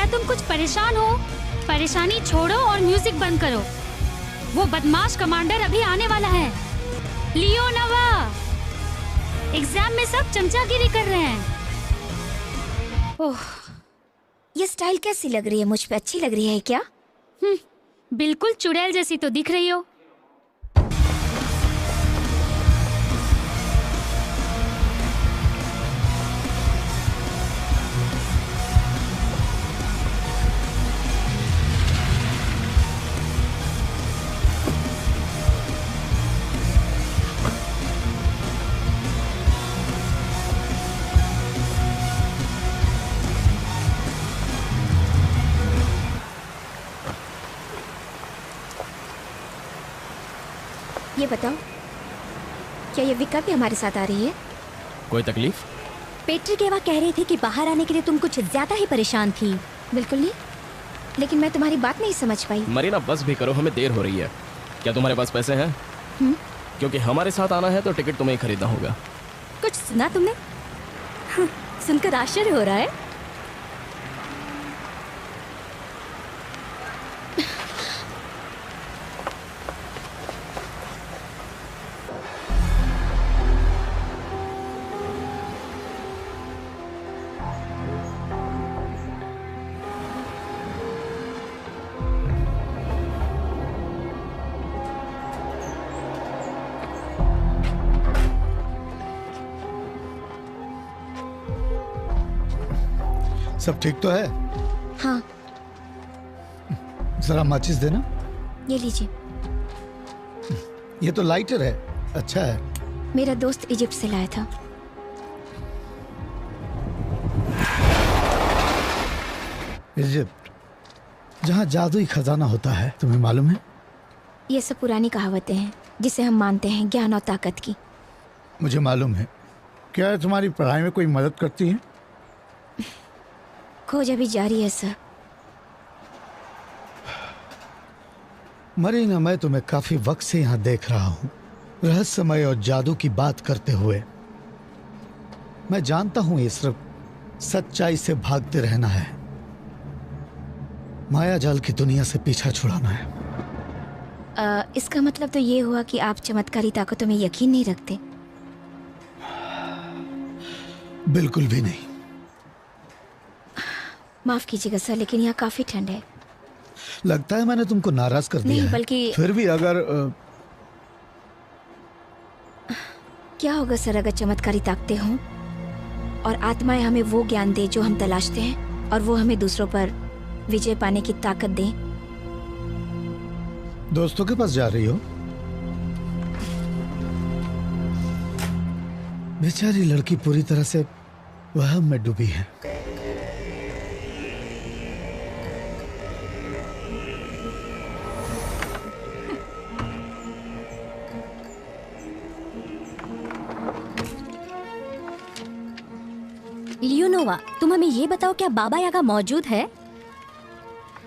क्या तुम कुछ परेशान हो? परेशानी छोड़ो और म्यूजिक बंद करो। वो बदमाश कमांडर अभी आने वाला है। लियोनोवा, एग्जाम में सब चमचागिरी कर रहे हैं। ओह, ये स्टाइल कैसी लग रही है? मुझ पे अच्छी लग रही है क्या? बिल्कुल चुड़ैल जैसी तो दिख रही हो। ये बताओ, क्या ये विका भी हमारे साथ आ रही है? कोई तकलीफ? पेट्रिकेवा कह रही थी कि बाहर आने के लिए तुम कुछ ज्यादा ही परेशान थी। बिल्कुल नहीं, लेकिन मैं तुम्हारी बात नहीं समझ पाई। मरीना, बस भी करो, हमें देर हो रही है। क्या तुम्हारे पास पैसे हैं? क्योंकि हमारे साथ आना है तो टिकट तुम्हें ही खरीदना होगा। कुछ सुना तुमने? सुनकर आश्चर्य हो रहा है। सब ठीक तो है? हाँ। जरा माचिस देना। ये लीजिए। ये तो लाइटर है, अच्छा है। मेरा दोस्त इजिप्ट से लाया था। इजिप्ट, जहाँ जादुई खजाना होता है, तुम्हें मालूम है? ये सब पुरानी कहावतें हैं जिसे हम मानते हैं ज्ञान और ताकत की। मुझे मालूम है। क्या है, तुम्हारी पढ़ाई में कोई मदद करती है? खोज अभी जारी है सर। मरीना, मैं तुम्हें काफी वक्त से यहाँ देख रहा हूँ, रहस्यमय और जादू की बात करते हुए। मैं जानता हूँ ये सिर्फ सच्चाई से भागते रहना है, माया जाल की दुनिया से पीछा छुड़ाना है। इसका मतलब तो ये हुआ कि आप चमत्कारी ताकतों में यकीन नहीं रखते? बिल्कुल भी नहीं। माफ कीजिएगा सर, लेकिन यहाँ काफी ठंड है। लगता है मैंने तुमको नाराज कर दिया नहीं, है। बल्कि फिर भी अगर क्या होगा सर अगर चमत्कारी ताकतें हों और आत्माएं हमें वो ज्ञान दे जो हम तलाशते हैं और वो हमें दूसरों पर विजय पाने की ताकत दें? दोस्तों के पास जा रही हो? बेचारी लड़की पूरी तरह से वहम में डूबी है। लियोनोवा, तुम हमें ये बताओ, क्या बाबा यागा मौजूद है?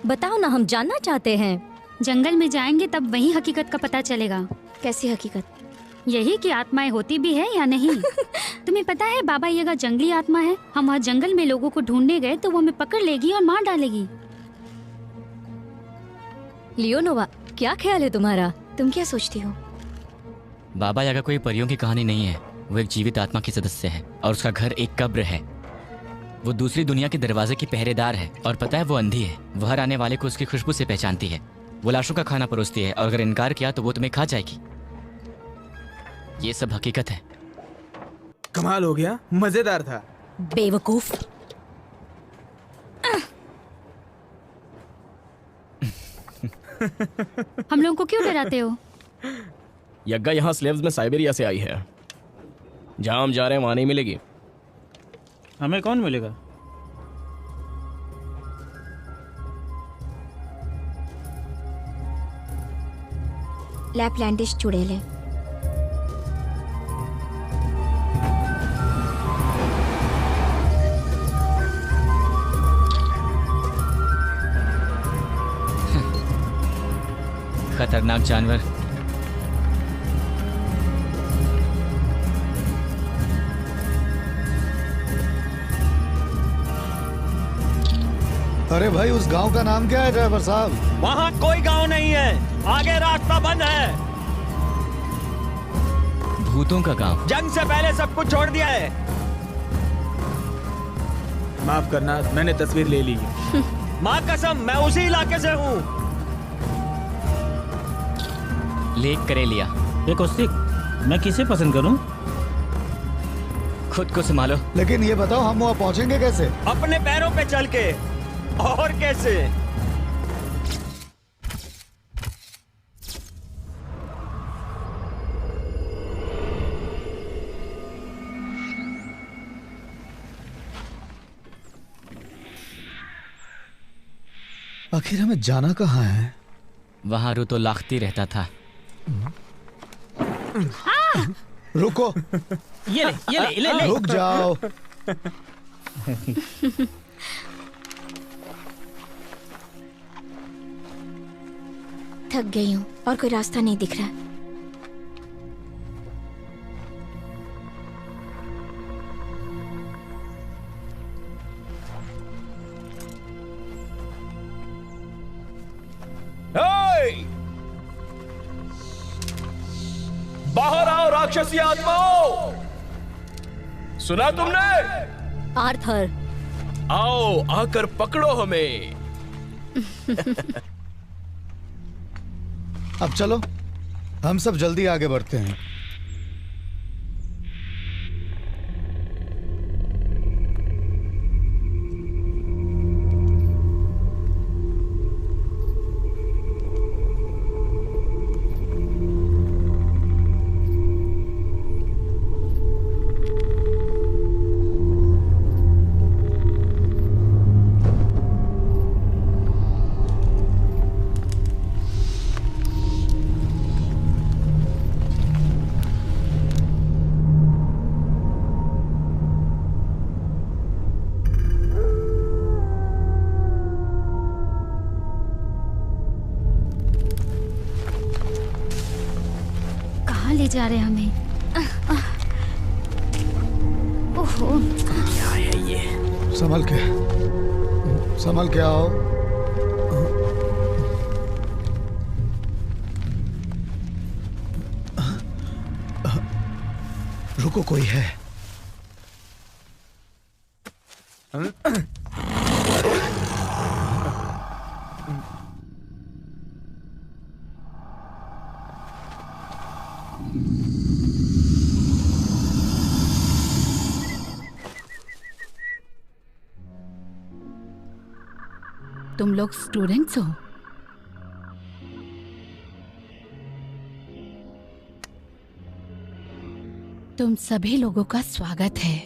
बताओ ना, हम जानना चाहते हैं। जंगल में जाएंगे तब वही हकीकत का पता चलेगा। कैसी हकीकत? यही कि आत्माएं होती भी है या नहीं। तुम्हें पता है बाबा यागा जंगली आत्मा है। हम वहाँ जंगल में लोगों को ढूंढने गए तो वो हमें पकड़ लेगी और मार डालेगी। लियोनोवा, क्या ख्याल है तुम्हारा? तुम क्या सोचती हो? बाबा यागा कोई परियों की कहानी नहीं है। वो एक जीवित आत्मा की सदस्य है और उसका घर एक कब्र है। वो दूसरी दुनिया के दरवाजे की पहरेदार है और पता है वो अंधी है। वो हर आने वाले को उसकी खुशबू से पहचानती है। वो लाशों का खाना परोसती है और अगर इनकार किया तो वो तुम्हें खा जाएगी। ये सब हकीकत है। कमाल हो गया, मजेदार था। बेवकूफ। हम लोगों को क्यों डराते हो? यज्ञा यहाँ स्लेव्स में साइबेरिया से आई है। जहाँ हम जा रहे हैं वहाँ नहीं मिलेगी। हमें कौन मिलेगा? लैपलैंडिश चुड़ैल है। खतरनाक जानवर। अरे भाई, उस गांव का नाम क्या है ड्राइवर साहब? वहाँ कोई गांव नहीं है, आगे रास्ता बंद है। भूतों का गांव? जंग से पहले सब कुछ छोड़ दिया है। माफ करना, मैंने तस्वीर ले ली। माँ कसम, मैं उसी इलाके से हूँ। लेक करे लिया। ये कौशिक, मैं किसे पसंद करूं? खुद को संभालो। लेकिन ये बताओ, हम वहाँ पहुँचेंगे कैसे? अपने पैरों पे चल के। और कैसे? आखिर हमें जाना कहाँ है? वहां रू तो लाखती रहता था। रुको, ये ले। रुक जाओ। थक गई हूँ और कोई रास्ता नहीं दिख रहा। बाहर आओ राक्षसी आत्माओं! सुना तुमने? आर्थर, आओ, आकर पकड़ो हमें। अब चलो, हम सब जल्दी आगे बढ़ते हैं। ले जा रहे हैं हमें? ओहो, क्या है ये? संभल के आओ। रुको, कोई है। तुम लोग स्टूडेंट्स हो? तुम सभी लोगों का स्वागत है।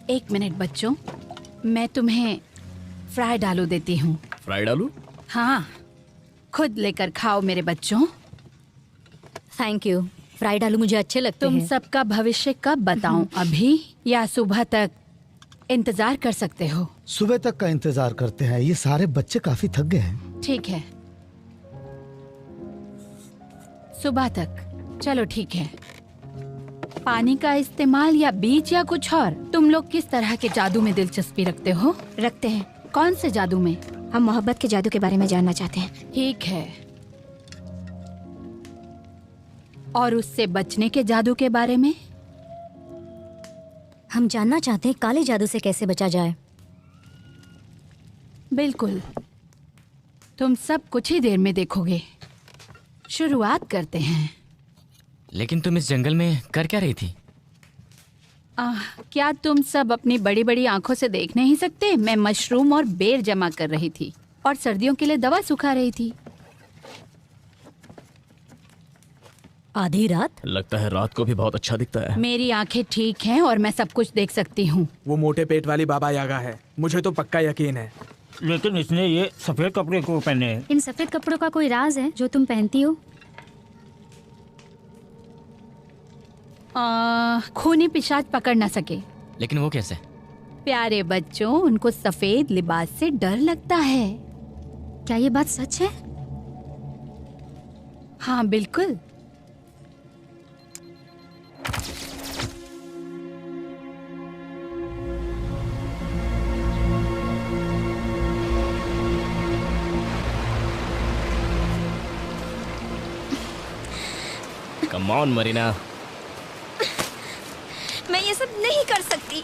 एक मिनट बच्चों, मैं तुम्हें फ्राइड आलू देती हूँ। फ्राइड आलू? हाँ, खुद लेकर खाओ मेरे बच्चों। Thank you. फ्राइड आलू मुझे अच्छे लगते तुम हैं। सबका भविष्य कब बताऊं? अभी या सुबह तक इंतजार कर सकते हो? सुबह तक का इंतजार करते हैं। ये सारे बच्चे काफी थक गए हैं। ठीक है, सुबह तक। चलो ठीक है। पानी का इस्तेमाल या बीज या कुछ और? तुम लोग किस तरह के जादू में दिलचस्पी रखते हो? रखते हैं। कौन से जादू में? हम मोहब्बत के जादू के बारे में जानना चाहते हैं। ठीक है। और उससे बचने के जादू के बारे में? हम जानना चाहते हैं काले जादू से कैसे बचा जाए। बिल्कुल, तुम सब कुछ ही देर में देखोगे। शुरुआत करते हैं। लेकिन तुम इस जंगल में कर क्या रही थी? क्या तुम सब अपनी बड़ी बड़ी आंखों से देख नहीं सकते? मैं मशरूम और बेर जमा कर रही थी और सर्दियों के लिए दवा सुखा रही थी। आधी रात? लगता है रात को भी बहुत अच्छा दिखता है। मेरी आंखें ठीक हैं और मैं सब कुछ देख सकती हूँ। वो मोटे पेट वाली बाबा यागा है, मुझे तो पक्का यकीन है। लेकिन इसने ये सफेद कपड़े क्यों पहने हैं? इन सफेद कपड़ों का कोई राज है जो तुम पहनती हो? खूनी पिशाच पकड़ ना सके। लेकिन वो कैसे? प्यारे बच्चों, उनको सफेद लिबास से डर लगता है। क्या ये बात सच है? हाँ बिल्कुल। Come on Marina. मैं ये सब नहीं कर सकती।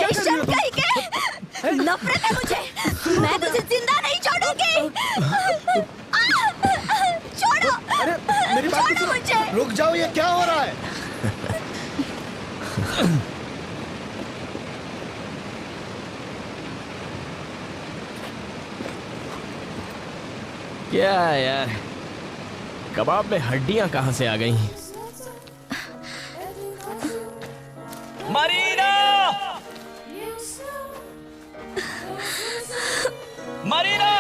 बेशर्म कहीं के, नफरत है मुझे। मैं तुझे जिंदा नहीं छोड़ूंगी। छोड़ो। अरे मेरी बात छोड़ो मुझे। रुक जाओ, ये क्या हो रहा है? क्या यार, कबाब में हड्डियां कहां से आ गई? मरीना! मरीना!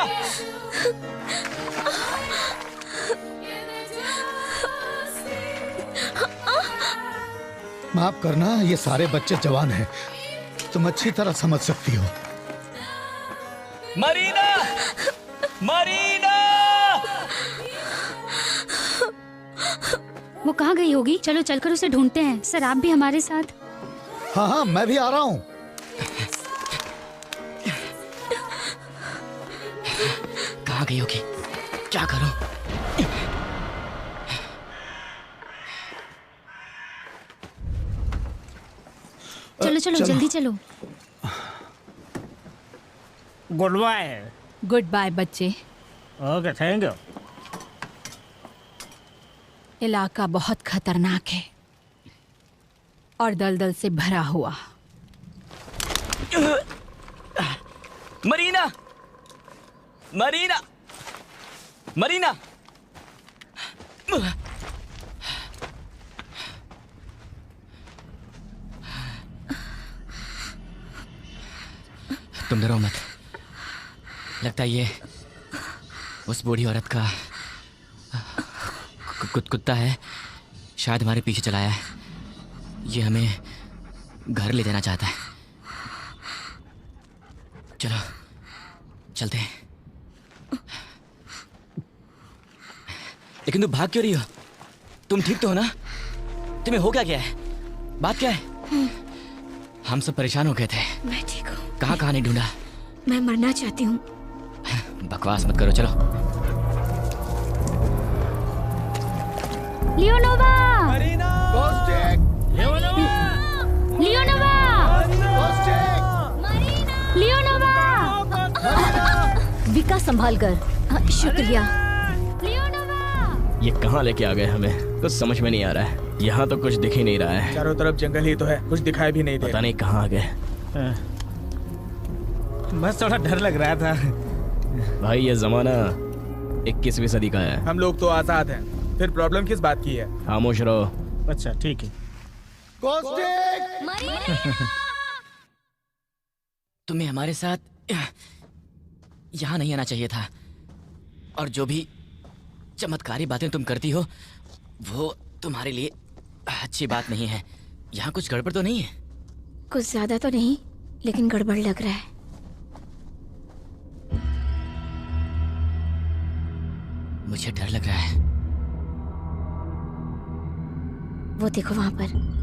माफ करना, ये सारे बच्चे जवान हैं, तुम अच्छी तरह समझ सकती हो। मरीना! मरीना! वो कहाँ गई होगी? चलो चलकर उसे ढूंढते हैं। सर आप भी हमारे साथ। हाँ हाँ, मैं भी आ रहा हूँ। कहाँ गई होगी? क्या करूं? चलो चलो जल्दी चलो। Good bye. गुड बाय बच्चे। Okay, thank you. इलाका बहुत खतरनाक है और दलदल से भरा हुआ। मरीना! मरीना! मरीना! तुम डरो मत। लगता है ये उस बूढ़ी औरत का कुत्ता है, शायद हमारे पीछे चलाया है। ये हमें घर ले जाना चाहता है। चलो चलते हैं। लेकिन तुम भाग क्यों रही हो? तुम ठीक तो हो ना? तुम्हें हो क्या गया है? बात क्या है? हम सब परेशान हो गए थे। मैं ठीक हूँ। कहाँ कहाँ नहीं ढूंढा? मैं मरना चाहती हूँ। बकवास मत करो, चलो। लियोनोवा! मरीना! लियोनोवा! लियोनोवा! विका संभाल कर। शुक्रिया। लियोनोवा! ये कहाँ लेके आ गए हमें? कुछ समझ में नहीं आ रहा है। यहाँ तो कुछ दिख ही नहीं रहा है। चारों तरफ जंगल ही तो है, कुछ दिखाई भी नहीं दे। पता नहीं कहाँ आ गए। बस थोड़ा डर लग रहा था। भाई ये जमाना 21वीं सदी का है। हम लोग तो आजाद हैं, फिर प्रॉब्लम किस बात की है? खामोश रहो। अच्छा ठीक है। तुम्हें हमारे साथ यहाँ नहीं आना चाहिए था। और जो भी चमत्कारी बातें तुम करती हो वो तुम्हारे लिए अच्छी बात नहीं है। यहाँ कुछ गड़बड़ तो नहीं है? कुछ ज्यादा तो नहीं, लेकिन गड़बड़ लग रहा है। मुझे डर लग रहा है। वो देखो वहां पर।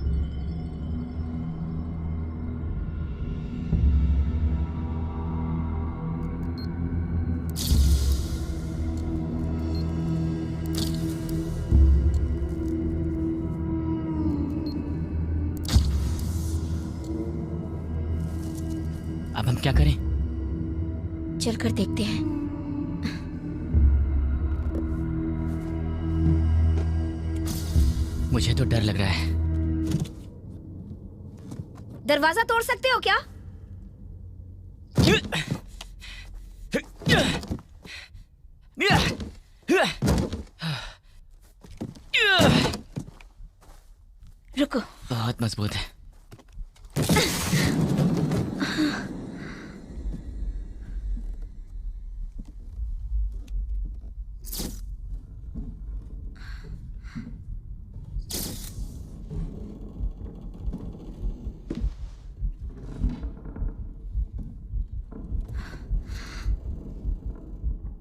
अब हम क्या करें? चलकर देखते हैं। मुझे तो डर लग रहा है। दरवाजा तोड़ सकते हो क्या? रुको। बहुत मजबूत है।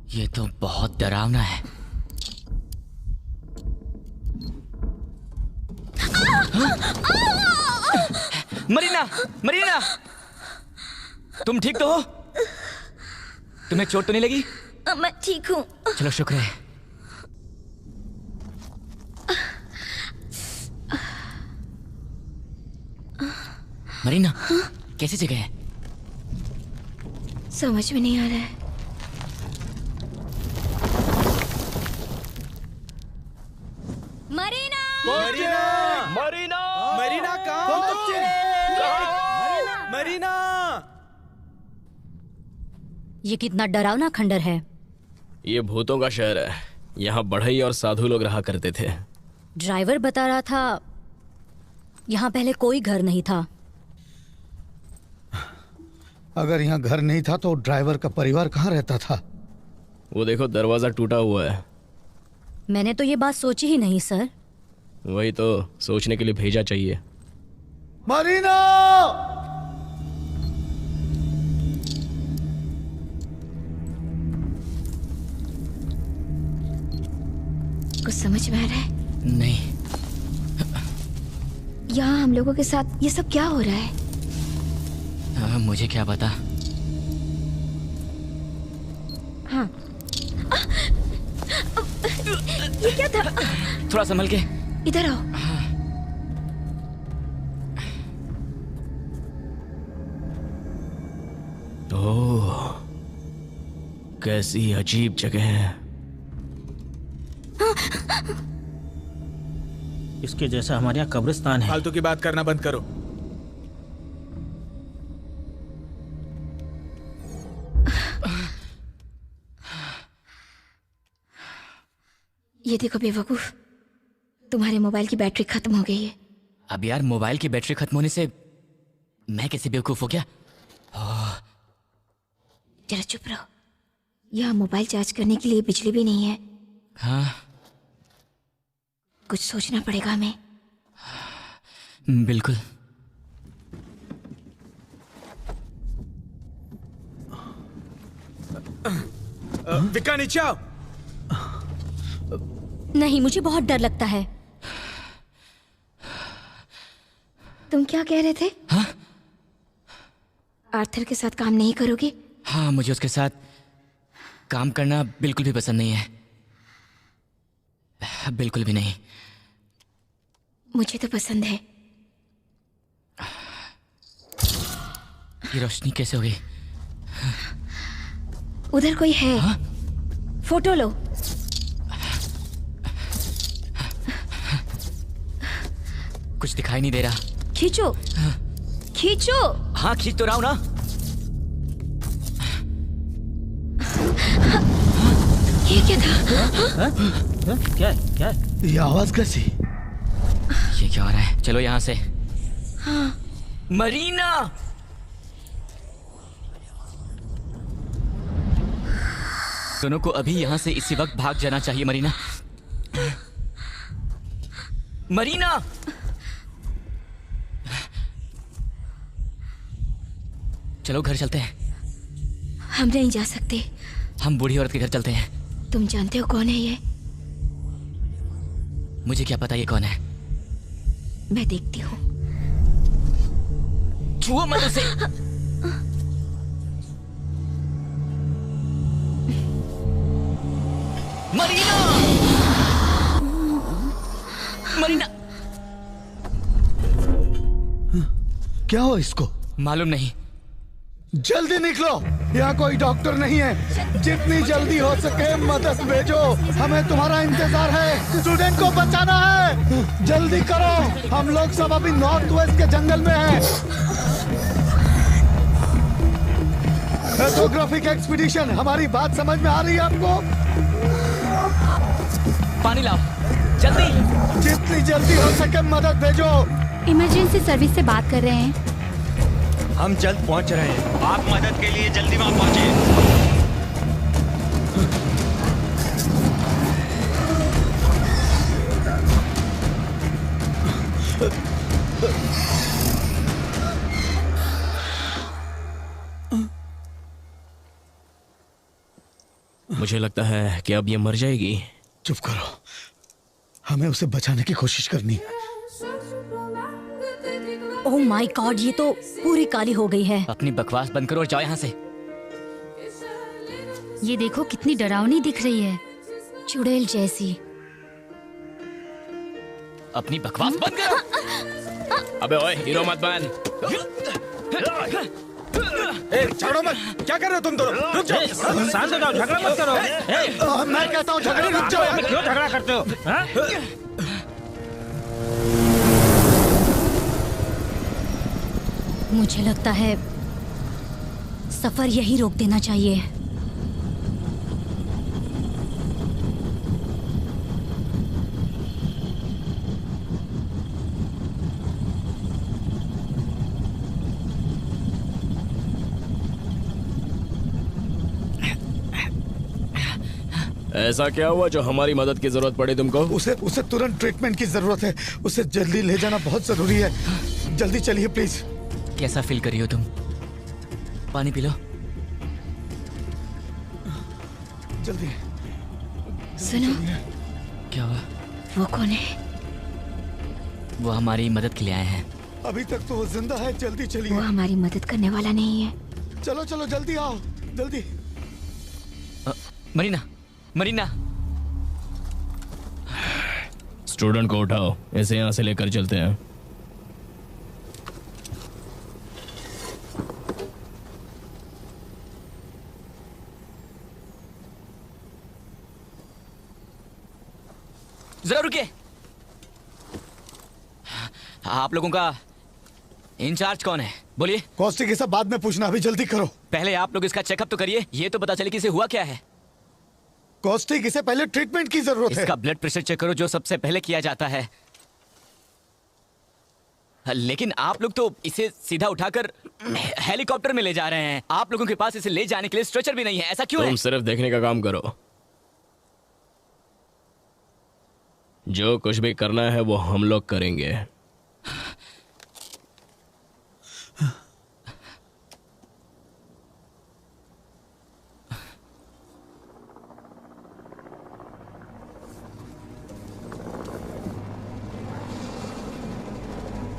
ये तो बहुत डरावना है। मरीना, मरीना, तुम ठीक तो हो? तुम्हें चोट तो नहीं लगी? मैं ठीक हूँ। चलो शुक्र है। मरीना, कैसी जगह है? समझ में नहीं आ रहा है। मरीना! मरीना! मरीना! मरीना कहाँ बच्चे? मरीना! ये कितना डरावना खंडर है। ये भूतों का शहर है। यहाँ बढ़ई और साधु लोग रहा करते थे। ड्राइवर बता रहा था यहाँ पहले कोई घर नहीं था। अगर यहाँ घर नहीं था तो ड्राइवर का परिवार कहाँ रहता था? वो देखो, दरवाजा टूटा हुआ है। मैंने तो ये बात सोची ही नहीं सर। वही तो, सोचने के लिए भेजा चाहिए। मरीना! कुछ समझ में आ रहा है? नहीं। यहाँ हम लोगों के साथ ये सब क्या हो रहा है? मुझे क्या पता। हाँ। ये क्या था? थोड़ा संभल के। इधर आओ। ओह, कैसी अजीब जगह है। इसके जैसा हमारे यहाँ कब्रिस्तान है। फालतू की बात करना बंद करो। ये देखो बेवकूफ, तुम्हारे मोबाइल की बैटरी खत्म हो गई है। अब यार, मोबाइल की बैटरी खत्म होने से मैं कैसे बेवकूफ हो गया? जरा चुप रहो। यहाँ मोबाइल चार्ज करने के लिए बिजली भी नहीं है। हाँ, कुछ सोचना पड़ेगा हमें। बिल्कुल। विक्का, नीचे आओ। नहीं, मुझे बहुत डर लगता है। तुम क्या कह रहे थे? हाँ? आर्थर के साथ काम नहीं करोगे? हाँ, मुझे उसके साथ काम करना बिल्कुल भी पसंद नहीं है। बिल्कुल भी नहीं। मुझे तो पसंद है। ये रोशनी कैसे हो गई? उधर कोई है। हाँ? फोटो लो। कुछ दिखाई नहीं दे रहा। खींचो। खींचो। हाँ, खींच तो रहा हूं ना। ये क्या था? क्या क्या? ये आवाज कैसी? ये क्या हो रहा है? चलो यहाँ से। हाँ। मरीना! दोनों को अभी यहाँ से इसी वक्त भाग जाना चाहिए। मरीना, मरीना! चलो घर चलते हैं। हम नहीं जा सकते। हम बूढ़ी औरत के घर चलते हैं। तुम जानते हो कौन है ये? मुझे क्या पता ये कौन है। मैं देखती हूँ। छुओ मत उसे। मरीना! मरीना! क्या हो इसको? मालूम नहीं। जल्दी निकलो, यहाँ कोई डॉक्टर नहीं है। जितनी जल्दी हो सके मदद भेजो, हमें तुम्हारा इंतजार है। स्टूडेंट को बचाना है, जल्दी करो। हम लोग सब अभी नॉर्थ वेस्ट के जंगल में हैं। एथोग्राफिक एक्सपीडिशन, हमारी बात समझ में आ रही है आपको? पानी लाओ जल्दी। जितनी जल्दी हो सके मदद भेजो। इमरजेंसी सर्विस से बात कर रहे हैं। हम जल्द पहुंच रहे हैं, आप मदद के लिए जल्दी वहां पहुंचे। मुझे लगता है कि अब ये मर जाएगी। चुप करो, हमें उसे बचाने की कोशिश करनी है। ओह माय गॉड, ये तो पूरी काली हो गई है। अपनी बकवास बंद करो और जाओ यहाँ से। ये देखो कितनी डरावनी दिख रही है, चुड़ैल जैसी। अपनी बकवास बंद करो। अबे ओए, हीरो मत बन। झगड़ो मत, क्या कर रहे हो तुम दोनों? रुक जाओ, शांत हो जाओ, झगड़ा मत करो। मैं कहता हूँ झगड़ा रुक जाओ। क्यों झगड़ा करते हो? हाँ? मुझे लगता है सफर यही रोक देना चाहिए। ऐसा क्या हुआ जो हमारी मदद की जरूरत पड़ी तुमको? उसे तुरंत ट्रीटमेंट की जरूरत है। उसे जल्दी ले जाना बहुत जरूरी है। जल्दी चलिए प्लीज। कैसा फील कर रही हो तुम? पानी पी लो। जल्दी। सुनो, क्या हुआ? वो कौन है? वो हमारी मदद के लिए आए हैं। अभी तक तो वो जिंदा है। जल्दी चलिए। वो हमारी मदद करने वाला नहीं है। चलो चलो जल्दी आओ, जल्दी। मरीना, मरीना। स्टूडेंट को उठाओ, इसे यहाँ से लेकर चलते हैं। जरा रुकिए। आप लोगों का इंचार्ज कौन है? बोलिए। कॉस्टिक, ये सब बाद में पूछना, अभी जल्दी करो। पहले आप लोग इसका चेकअप तो करिए, ये तो पता चले कि इसे हुआ क्या है। कॉस्टिक, इसे पहले ट्रीटमेंट की जरूरत है। इसका ब्लड प्रेशर चेक करो, जो सबसे पहले किया जाता है। लेकिन आप लोग तो इसे सीधा उठाकर हेलीकॉप्टर में ले जा रहे हैं। आप लोगों के पास इसे ले जाने के लिए स्ट्रेचर भी नहीं है, ऐसा क्यों है? तुम सिर्फ देखने का काम करो। जो कुछ भी करना है वो हम लोग करेंगे।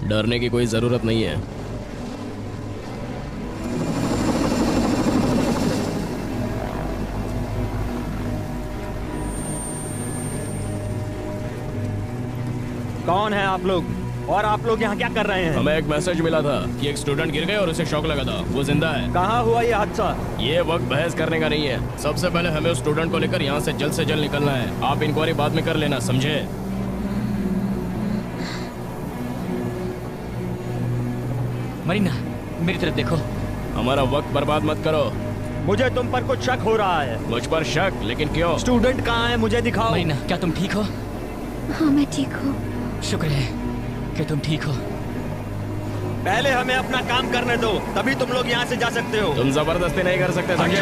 डरने की कोई जरूरत नहीं है। कौन है आप लोग और आप लोग यहाँ क्या कर रहे हैं? हमें एक मैसेज मिला था कि एक स्टूडेंट गिर गए और उसे शॉक लगा था। वो जिंदा है। कहाँ हुआ ये हादसा? ये वक्त बहस करने का नहीं है। सबसे पहले हमें उस स्टूडेंट को लेकर यहाँ से जल्द निकलना है। आप इंक्वायरी बाद में कर लेना, समझे? मरीना, मेरी तरफ देखो। हमारा वक्त बर्बाद मत करो। मुझे तुम पर कुछ शक हो रहा है। मुझ पर शक? लेकिन क्यों? स्टूडेंट कहाँ है, मुझे दिखाओ। मरीना, क्या तुम ठीक हो? हाँ, मैं ठीक हूँ। शुक्र है कि तुम ठीक हो। पहले हमें अपना काम करने दो, तभी तुम लोग यहाँ से जा सकते हो। तुम जबरदस्ती नहीं कर सकते, समझे?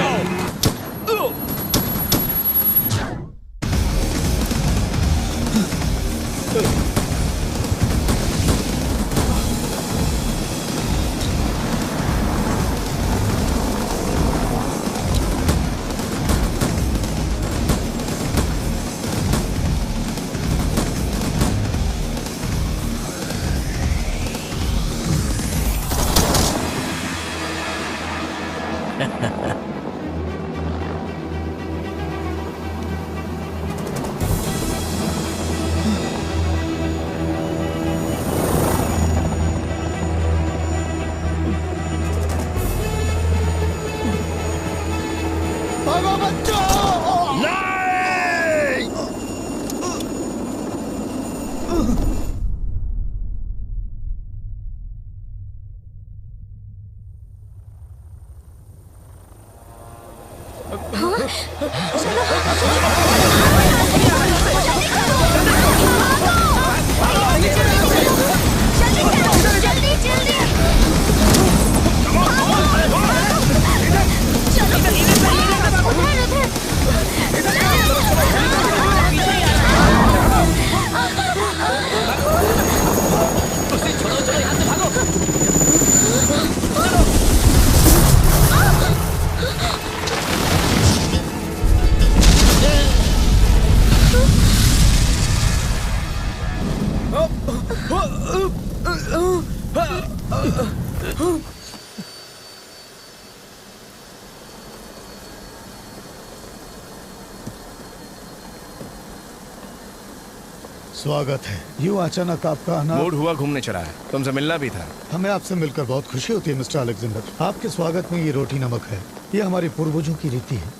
स्वागत है। यूं अचानक आपका आना। मूड हुआ घूमने चला है, तुमसे मिलना भी था। हमें आपसे मिलकर बहुत खुशी होती है मिस्टर अलेक्जेंडर। आपके स्वागत में ये रोटी नमक है, ये हमारे पूर्वजों की रीति है।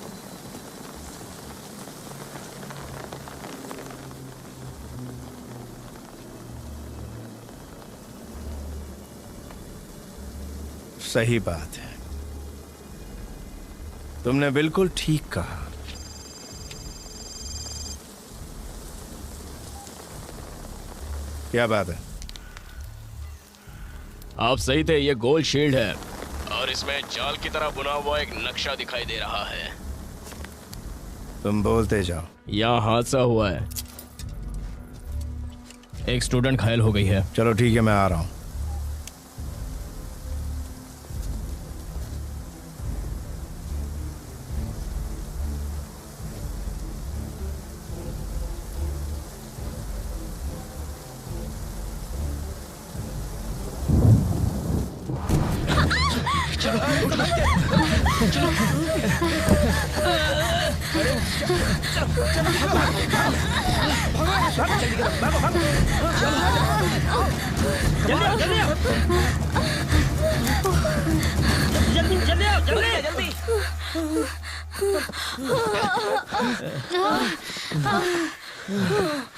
सही बात है, तुमने बिल्कुल ठीक कहा। क्या बात है? आप सही थे, ये गोल्ड शील्ड है और इसमें जाल की तरह बुना हुआ एक नक्शा दिखाई दे रहा है। तुम बोलते जाओ। यहाँ हादसा हुआ है, एक स्टूडेंट घायल हो गई है। चलो ठीक है, मैं आ रहा हूँ।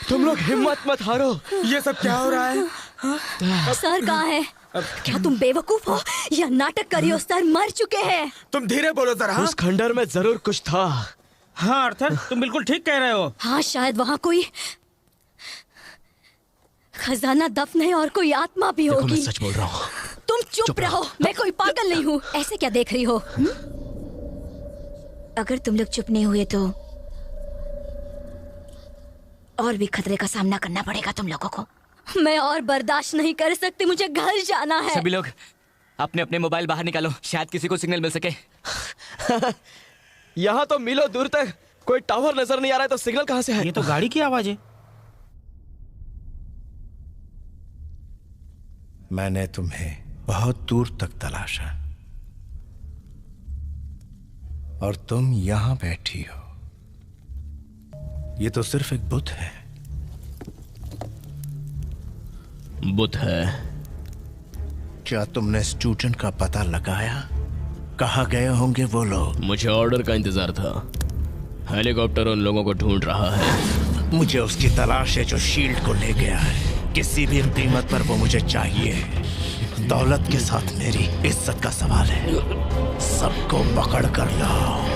तुम लोग हिम्मत मत हारो। ये सब क्या हो रहा है? सर कहाँ है? क्या तुम बेवकूफ हो या नाटक करी हो? सर मर चुके हैं। तुम धीरे बोलो जरा। उस खंडर में जरूर कुछ था। हाँ अर्थर, तुम बिल्कुल ठीक कह रहे हो। हाँ शायद वहाँ कोई खजाना दफन है और कोई आत्मा भी देखो, होगी। मैं सच बोल रहा हूँ। तुम चुप रहो, मैं कोई पागल नहीं हूँ। ऐसे क्या देख रही हो? अगर तुम लोग चुप नहीं हुए तो और भी खतरे का सामना करना पड़ेगा तुम लोगों को। मैं और बर्दाश्त नहीं कर सकती, मुझे घर जाना है। सभी लोग अपने अपने मोबाइल बाहर निकालो, शायद किसी को सिग्नल मिल सके। यहाँ तो मीलों दूर तक कोई टावर नजर नहीं आ रहा है, तो सिग्नल कहाँ से है? ये तो गाड़ी की आवाज है। मैंने तुम्हें बहुत दूर तक तलाशा और तुम यहां बैठी हो। ये तो सिर्फ एक बुत है। बुत है? क्या तुमने स्टूडेंट का पता लगाया? कहाँ गए होंगे वो लोग? मुझे ऑर्डर का इंतजार था। हेलीकॉप्टर उन लोगों को ढूंढ रहा है। मुझे उसकी तलाश है जो शील्ड को ले गया है। किसी भी कीमत पर वो मुझे चाहिए। दौलत के साथ मेरी इज्जत का सवाल है। सबको पकड़ कर लाओ।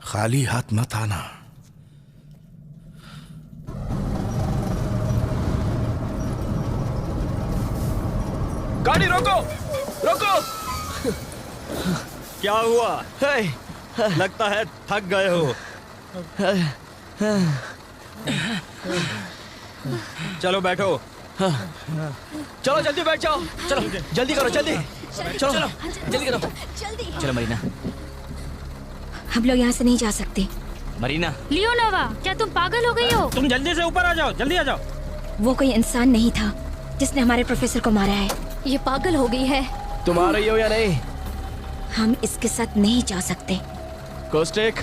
खाली हाथ मत आना। गाड़ी रोको, रोको। क्या हुआ? लगता है थक गए हो। चलो बैठो। चलो जल्दी बैठ जाओ। चलो जल्दी करो, जल्दी। चलो जल्दी करो। जल्दी। चलो मरीना। हम लोग यहाँ से नहीं जा सकते। मरीना। लियोनोवा, क्या तुम पागल हो गई हो? तुम जल्दी से ऊपर आ जाओ, जल्दी आ जाओ। वो कोई इंसान नहीं था जिसने हमारे प्रोफेसर को मारा है। ये पागल हो गई है। तुम आ रही हो या नहीं? हम इसके साथ नहीं जा सकते। कोस्टेक,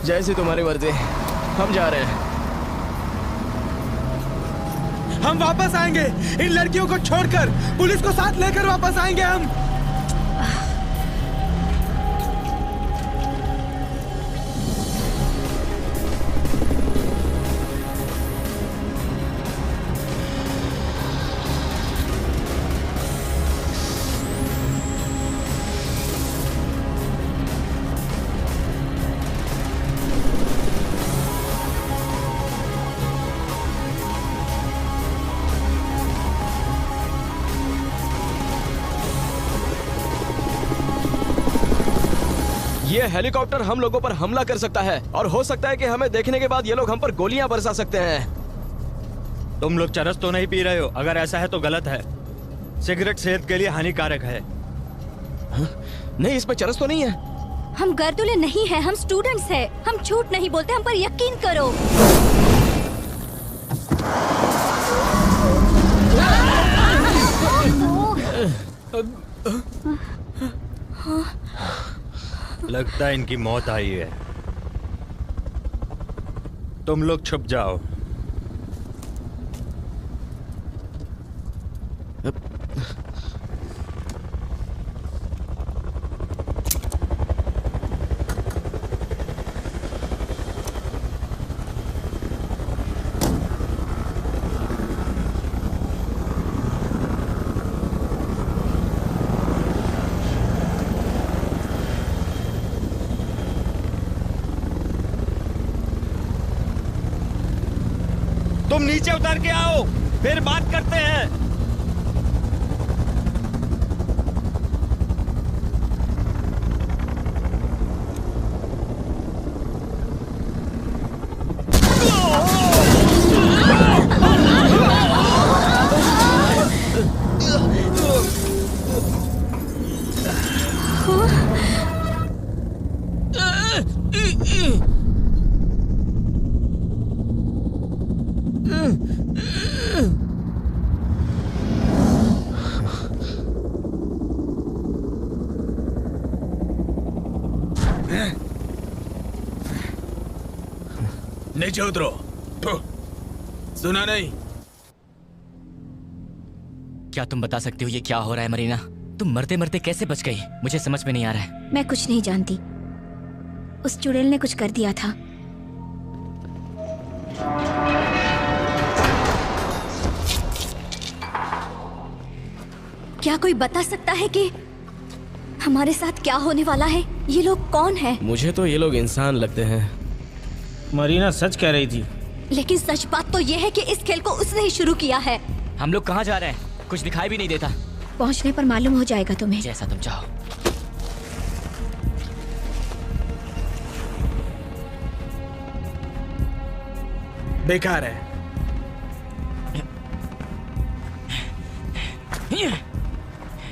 जैसी तुम्हारी मर्जी, हम जा रहे हैं। हम वापस आएंगे, इन लड़कियों को छोड़कर पुलिस को साथ लेकर वापस आएंगे हम। ये हेलीकॉप्टर हम लोगों पर हमला कर सकता है और हो सकता है कि हमें देखने के बाद ये लोग हम पर गोलियां बरसा सकते हैं। तुम लोग चरस तो नहीं पी रहे हो? अगर ऐसा है तो गलत है। सिगरेट सेहत के लिए हानिकारक है। नहीं, इस पे चरस तो नहीं है। हम गर्दुले नहीं हैं, हम स्टूडेंट्स हैं। हम झूठ नहीं बोलते, हम पर यकीन करो। लगता है इनकी मौत आई है। तुम लोग छुप जाओ। तुम नीचे उतर के आओ, फिर बात करते हैं। नीचे उतरो। सुना नहीं? क्या तुम बता सकती हो ये क्या हो रहा है मरीना? तुम मरते मरते कैसे बच गई? मुझे समझ में नहीं आ रहा है। मैं कुछ नहीं जानती। उस चुड़ैल ने कुछ कर दिया था। क्या कोई बता सकता है कि हमारे साथ क्या होने वाला है? ये लोग कौन हैं? मुझे तो ये लोग इंसान लगते हैं। मरीना सच कह रही थी। लेकिन सच बात तो ये है कि इस खेल को उसने ही शुरू किया है। हम लोग कहाँ जा रहे हैं? कुछ दिखाई भी नहीं देता। पहुंचने पर मालूम हो जाएगा तुम्हें। जैसा तुम चाहो। बेकार है।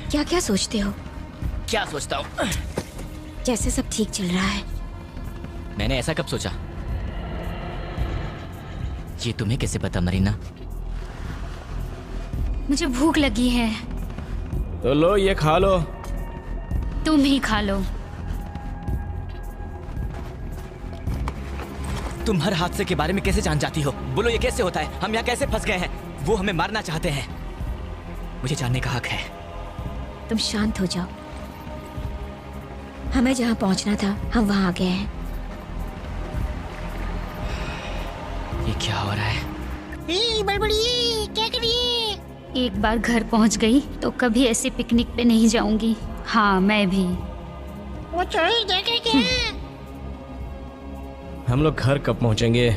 क्या क्या सोचते हो? क्या सोचता हूँ? जैसे सब ठीक चल रहा है। मैंने ऐसा कब सोचा? ये तुम्हें कैसे पता मरीना? मुझे भूख लगी है। तो लो, ये खा लो। तुम ही खा लो। तुम हर हादसे के बारे में कैसे जान जाती हो? बोलो ये कैसे होता है? हम यहाँ कैसे फंस गए हैं? वो हमें मारना चाहते हैं। मुझे जानने का हक है। तुम शांत हो जाओ। हमें जहाँ पहुँचना था हम वहाँ आ गए हैं। ये क्या हो रहा है? बड़बड़ी, क्या करिए? एक बार घर पहुंच गई तो कभी ऐसे पिकनिक पे नहीं जाऊंगी। हाँ, मैं भी। वो चोरी देखे क्या? हम लोग घर कब पहुंचेंगे?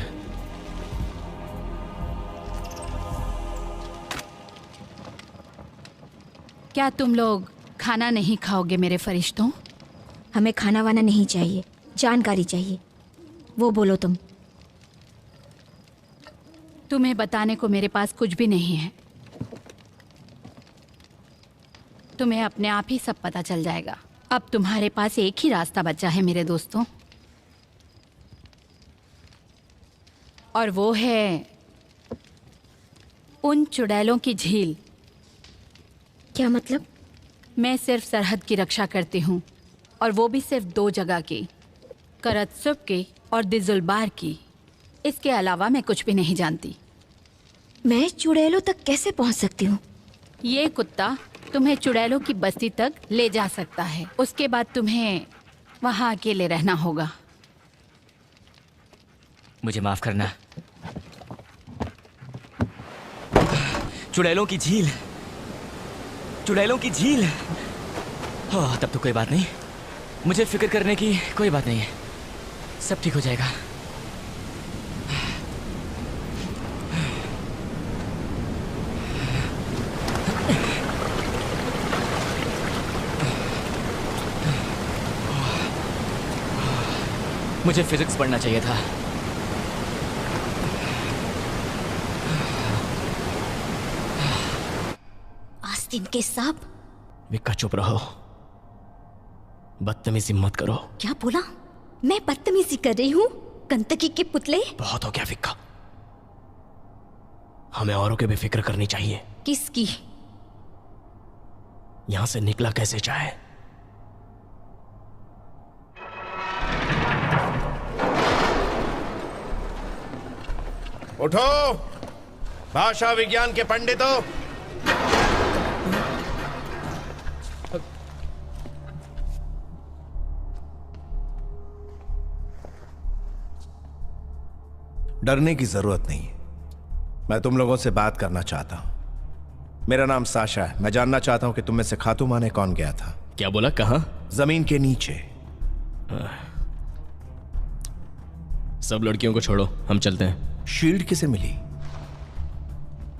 क्या तुम लोग खाना नहीं खाओगे मेरे फरिश्तों? हमें खाना वाना नहीं चाहिए, जानकारी चाहिए। वो बोलो तुम। तुम्हें बताने को मेरे पास कुछ भी नहीं है। तुम्हें अपने आप ही सब पता चल जाएगा। अब तुम्हारे पास एक ही रास्ता बचा है मेरे दोस्तों, और वो है उन चुड़ैलों की झील। क्या मतलब? मैं सिर्फ सरहद की रक्षा करती हूँ, और वो भी सिर्फ 2 जगह की, करतसुब की और दिजुलबार की। इसके अलावा मैं कुछ भी नहीं जानती। मैं चुड़ैलों तक कैसे पहुँच सकती हूँ? ये कुत्ता तुम्हें चुड़ैलों की बस्ती तक ले जा सकता है। उसके बाद तुम्हें वहाँ अकेले रहना होगा। मुझे माफ करना। चुड़ैलों की झील, चुड़ैलों की झील। ओह, तब तो कोई बात नहीं। मुझे फिक्र करने की कोई बात नहीं है। सब ठीक हो जाएगा। मुझे फिजिक्स पढ़ना चाहिए था। आस्तीन के सांप। विक्का चुप रहो, बदतमीजी मत करो। क्या बोला? मैं बदतमीजी कर रही हूँ? गंदगी के पुतले। बहुत हो गया विक्का, हमें औरों की भी फिक्र करनी चाहिए। किसकी? यहां से निकला कैसे जाए। उठो भाषा विज्ञान के पंडितों। डरने की जरूरत नहीं है, मैं तुम लोगों से बात करना चाहता हूं। मेरा नाम साशा है। मैं जानना चाहता हूं कि तुम में से खातू माने कौन गया था। क्या बोला? कहां? जमीन के नीचे। सब लड़कियों को छोड़ो, हम चलते हैं। शील्ड किसे मिली?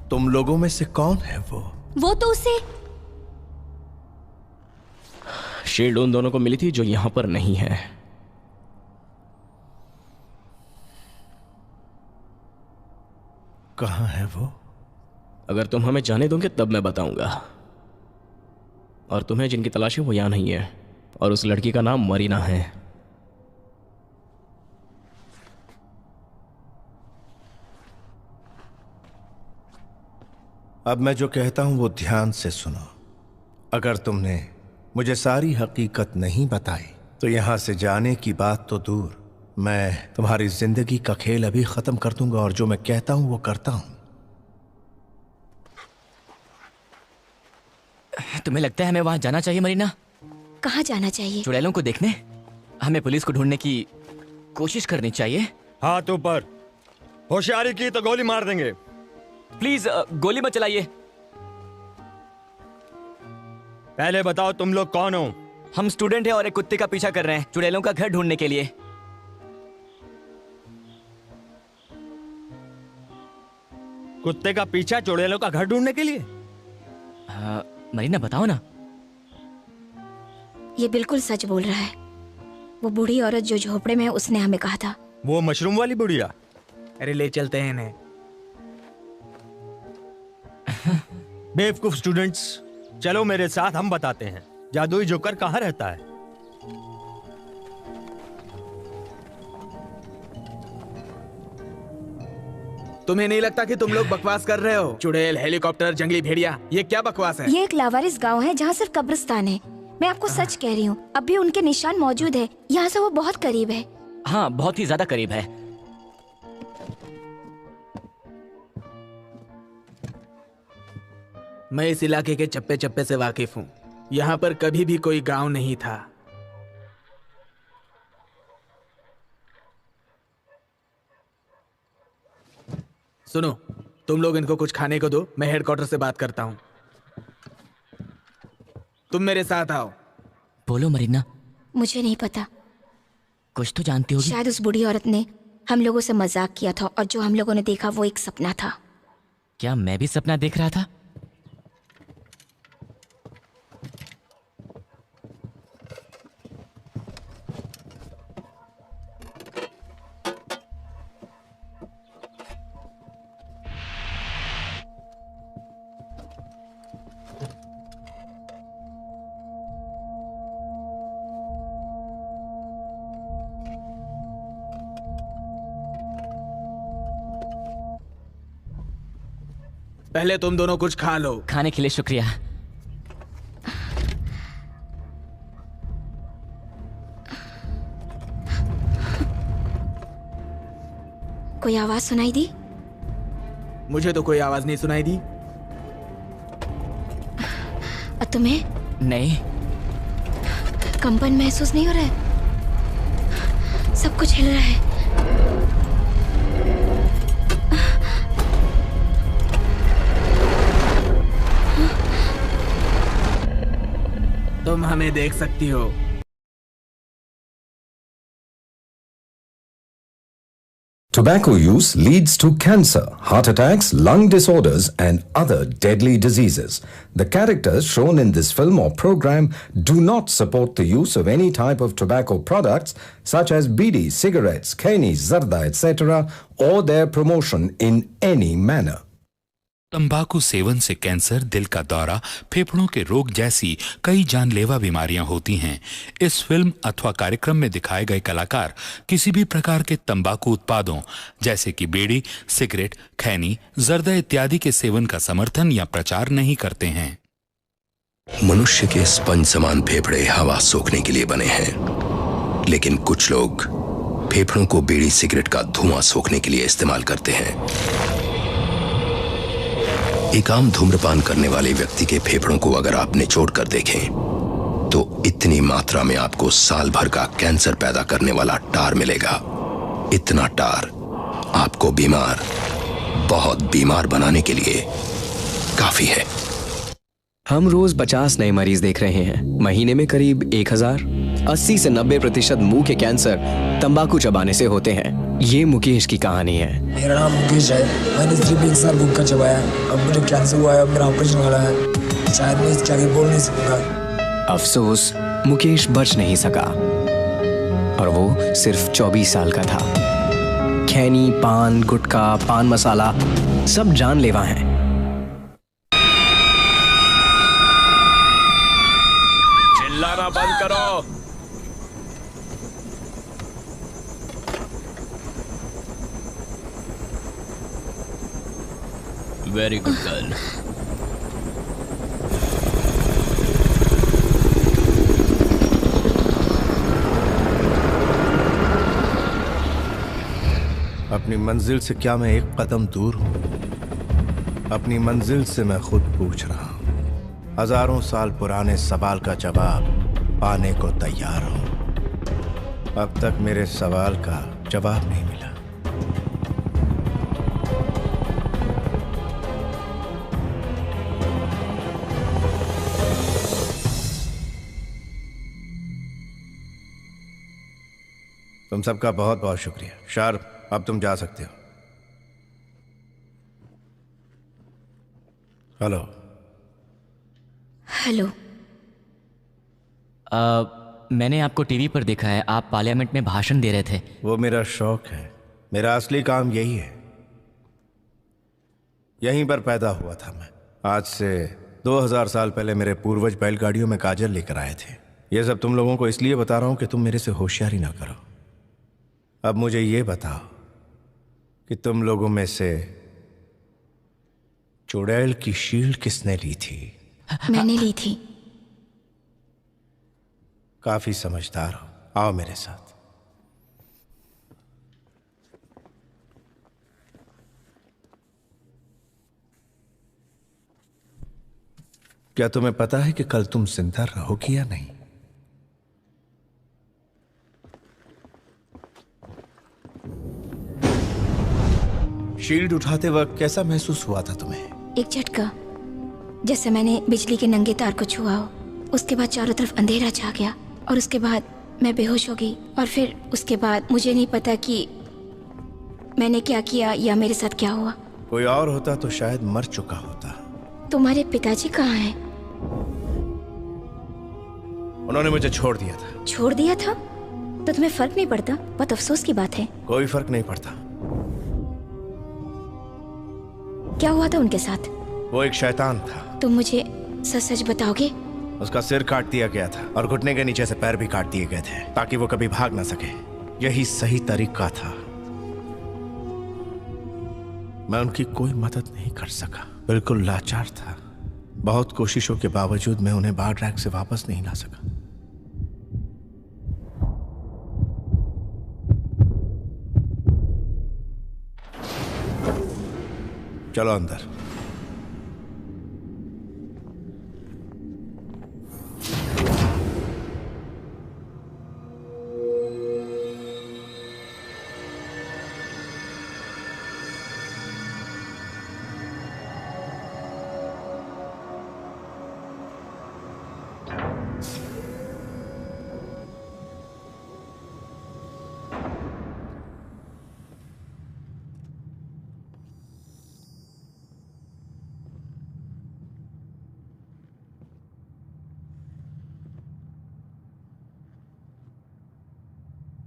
तुम लोगों में से कौन है वो तो उसे शील्ड उन दोनों को मिली थी जो यहां पर नहीं है। कहां है वो? अगर तुम हमें जाने दोगे तब मैं बताऊंगा। और तुम्हें जिनकी तलाश है वो यहां नहीं है, और उस लड़की का नाम मरीना है। अब मैं जो कहता हूं वो ध्यान से सुनो। अगर तुमने मुझे सारी हकीकत नहीं बताई तो यहां से जाने की बात तो दूर, मैं तुम्हारी जिंदगी का खेल अभी खत्म कर दूंगा। और जो मैं कहता हूं वो करता हूं। तुम्हें लगता है हमें वहां जाना चाहिए मरीना? कहाँ जाना चाहिए? चुड़ैलों को देखने? हमें पुलिस को ढूंढने की कोशिश करनी चाहिए। हाथ ऊपर, होशियारी की तो गोली मार देंगे। प्लीज गोली मत चलाइए। पहले बताओ तुम लोग कौन हो? हम स्टूडेंट हैं और एक कुत्ते का पीछा कर रहे हैं चुड़ैलों का घर ढूंढने के लिए। कुत्ते का पीछा चुड़ैलों का घर ढूंढने के लिए? मरीना बताओ ना। ये बिल्कुल सच बोल रहा है। वो बूढ़ी औरत जो झोपड़े में है उसने हमें कहा था। वो मशरूम वाली बुढ़िया? अरे ले चलते हैं इन्हें। बेवकूफ स्टूडेंट्स, चलो मेरे साथ, हम बताते हैं जादुई जोकर कहाँ रहता है। तुम्हें नहीं लगता कि तुम लोग बकवास कर रहे हो? चुड़ैल, हेलीकॉप्टर, जंगली भेड़िया, ये क्या बकवास है? ये एक लावारिस गांव है जहाँ सिर्फ कब्रिस्तान है। मैं आपको सच कह रही हूँ, अब भी उनके निशान मौजूद है। यहाँ से वो बहुत करीब है। हाँ, बहुत ही ज्यादा करीब है। मैं इस इलाके के चप्पे चप्पे से वाकिफ हूँ। यहाँ पर कभी भी कोई गांव नहीं था। सुनो, तुम लोग इनको कुछ खाने को दो, मैं हेडक्वार्टर से बात करता हूँ। तुम मेरे साथ आओ। बोलो मरीना। मुझे नहीं पता। कुछ तो जानती होगी। शायद उस बूढ़ी औरत ने हम लोगों से मजाक किया था और जो हम लोगों ने देखा वो एक सपना था। क्या मैं भी सपना देख रहा था? पहले तुम दोनों कुछ खा लो। खाने के लिए शुक्रिया। कोई आवाज सुनाई दी? मुझे तो कोई आवाज नहीं सुनाई दी। और तुम्हें? नहीं। कंपन महसूस नहीं हो रहा है? सब कुछ हिल रहा है। तुम हमें देख सकती हो। Tobacco use leads to cancer, heart attacks, lung disorders, and other deadly diseases. The characters shown in this film or program do not support the use of any type of tobacco products such as bidi, cigarettes, khaini, zarda, etc., or their promotion in any manner. तंबाकू seven से cancer, दिल का दौरा, फेफड़ों के रोग जैसी कई जानलेवा बीमारियां होती हैं। इस फिल्म अथवा कार्यक्रम में दिखाए गए कलाकार किसी भी प्रकार के तंबाकू उत्पादों जैसे कि बीड़ी, सिगरेट, खैनी, जर्दा इत्यादि के सेवन का समर्थन या प्रचार नहीं करते हैं। मनुष्य के स्पंज समान फेफड़े हवा सोखने के लिए बने हैं, लेकिन कुछ लोग फेफड़ों को बीड़ी सिगरेट का धुआं सोखने के लिए इस्तेमाल करते हैं। एक आम धूम्रपान करने वाले व्यक्ति के फेफड़ों को अगर आप निचोड़ कर देखें तो इतनी मात्रा में आपको साल भर का कैंसर पैदा करने वाला टार मिलेगा। इतना टार आपको बीमार, बहुत बीमार बनाने के लिए काफी है। हम रोज 50 नए मरीज देख रहे हैं, महीने में करीब 1000। 80 से 90% मुंह के कैंसर तंबाकू चबाने से होते हैं। ये मुकेश की कहानी है। मेरा नाम मुकेश है। मैंने सिर्फ 1 साल भूख कर चबाया। अब मुझे कैंसर हुआ है, अब मेरा ऑपरेशन वाला है। शायद मैं इसके आगे बोल नहीं सकूंगा। अफसोस, मुकेश बच नहीं सका और वो सिर्फ 24 साल का था। खैनी, पान, गुटखा, पान मसाला सब जानलेवा हैं। चिल्लाना बंद करो। Very good girl. अपनी मंजिल से क्या मैं एक कदम दूर हूं? अपनी मंजिल से मैं खुद पूछ रहा हूं। हजारों साल पुराने सवाल का जवाब पाने को तैयार हूं। अब तक मेरे सवाल का जवाब नहीं मिला। तुम सबका बहुत बहुत शुक्रिया। शार्प, अब तुम जा सकते हो। हेलो। हेलो। मैंने आपको टीवी पर देखा है, आप पार्लियामेंट में भाषण दे रहे थे। वो मेरा शौक है। मेरा असली काम यही है। यहीं पर पैदा हुआ था मैं। आज से 2000 साल पहले मेरे पूर्वज बैलगाड़ियों में काजल लेकर आए थे। ये सब तुम लोगों को इसलिए बता रहा हूं कि तुम मेरे से होशियारी ना करो। अब मुझे ये बताओ कि तुम लोगों में से चुड़ैल की शील्ड किसने ली थी? मैंने ली थी। काफी समझदार हो। आओ मेरे साथ। क्या तुम्हें पता है कि कल तुम जिंदा रहोगी या नहीं? शील्ड उठाते वक्त कैसा महसूस हुआ था तुम्हें? एक झटका, जैसे मैंने बिजली के नंगे तार को छुआ हो। उसके बाद चारों तरफ अंधेरा छा गया और उसके बाद मैं बेहोश हो गई। और फिर उसके बाद मुझे नहीं पता कि मैंने क्या किया या मेरे साथ क्या हुआ। कोई और होता तो शायद मर चुका होता। तुम्हारे पिताजी कहाँ हैं? उन्होंने मुझे छोड़ दिया था। छोड़ दिया था? तो तुम्हें फर्क नहीं पड़ता? बहुत अफसोस की बात है। कोई फर्क नहीं पड़ता। क्या हुआ था उनके साथ? वो एक शैतान था। तुम मुझे सच सच बताओगे? उसका सिर काट दिया गया था और घुटने के नीचे से पैर भी काट दिए गए थे ताकि वो कभी भाग ना सके। यही सही तरीका था। मैं उनकी कोई मदद नहीं कर सका। बिल्कुल लाचार था। बहुत कोशिशों के बावजूद मैं उन्हें बार ट्रैक से वापस नहीं ला सका। चलो अंदर।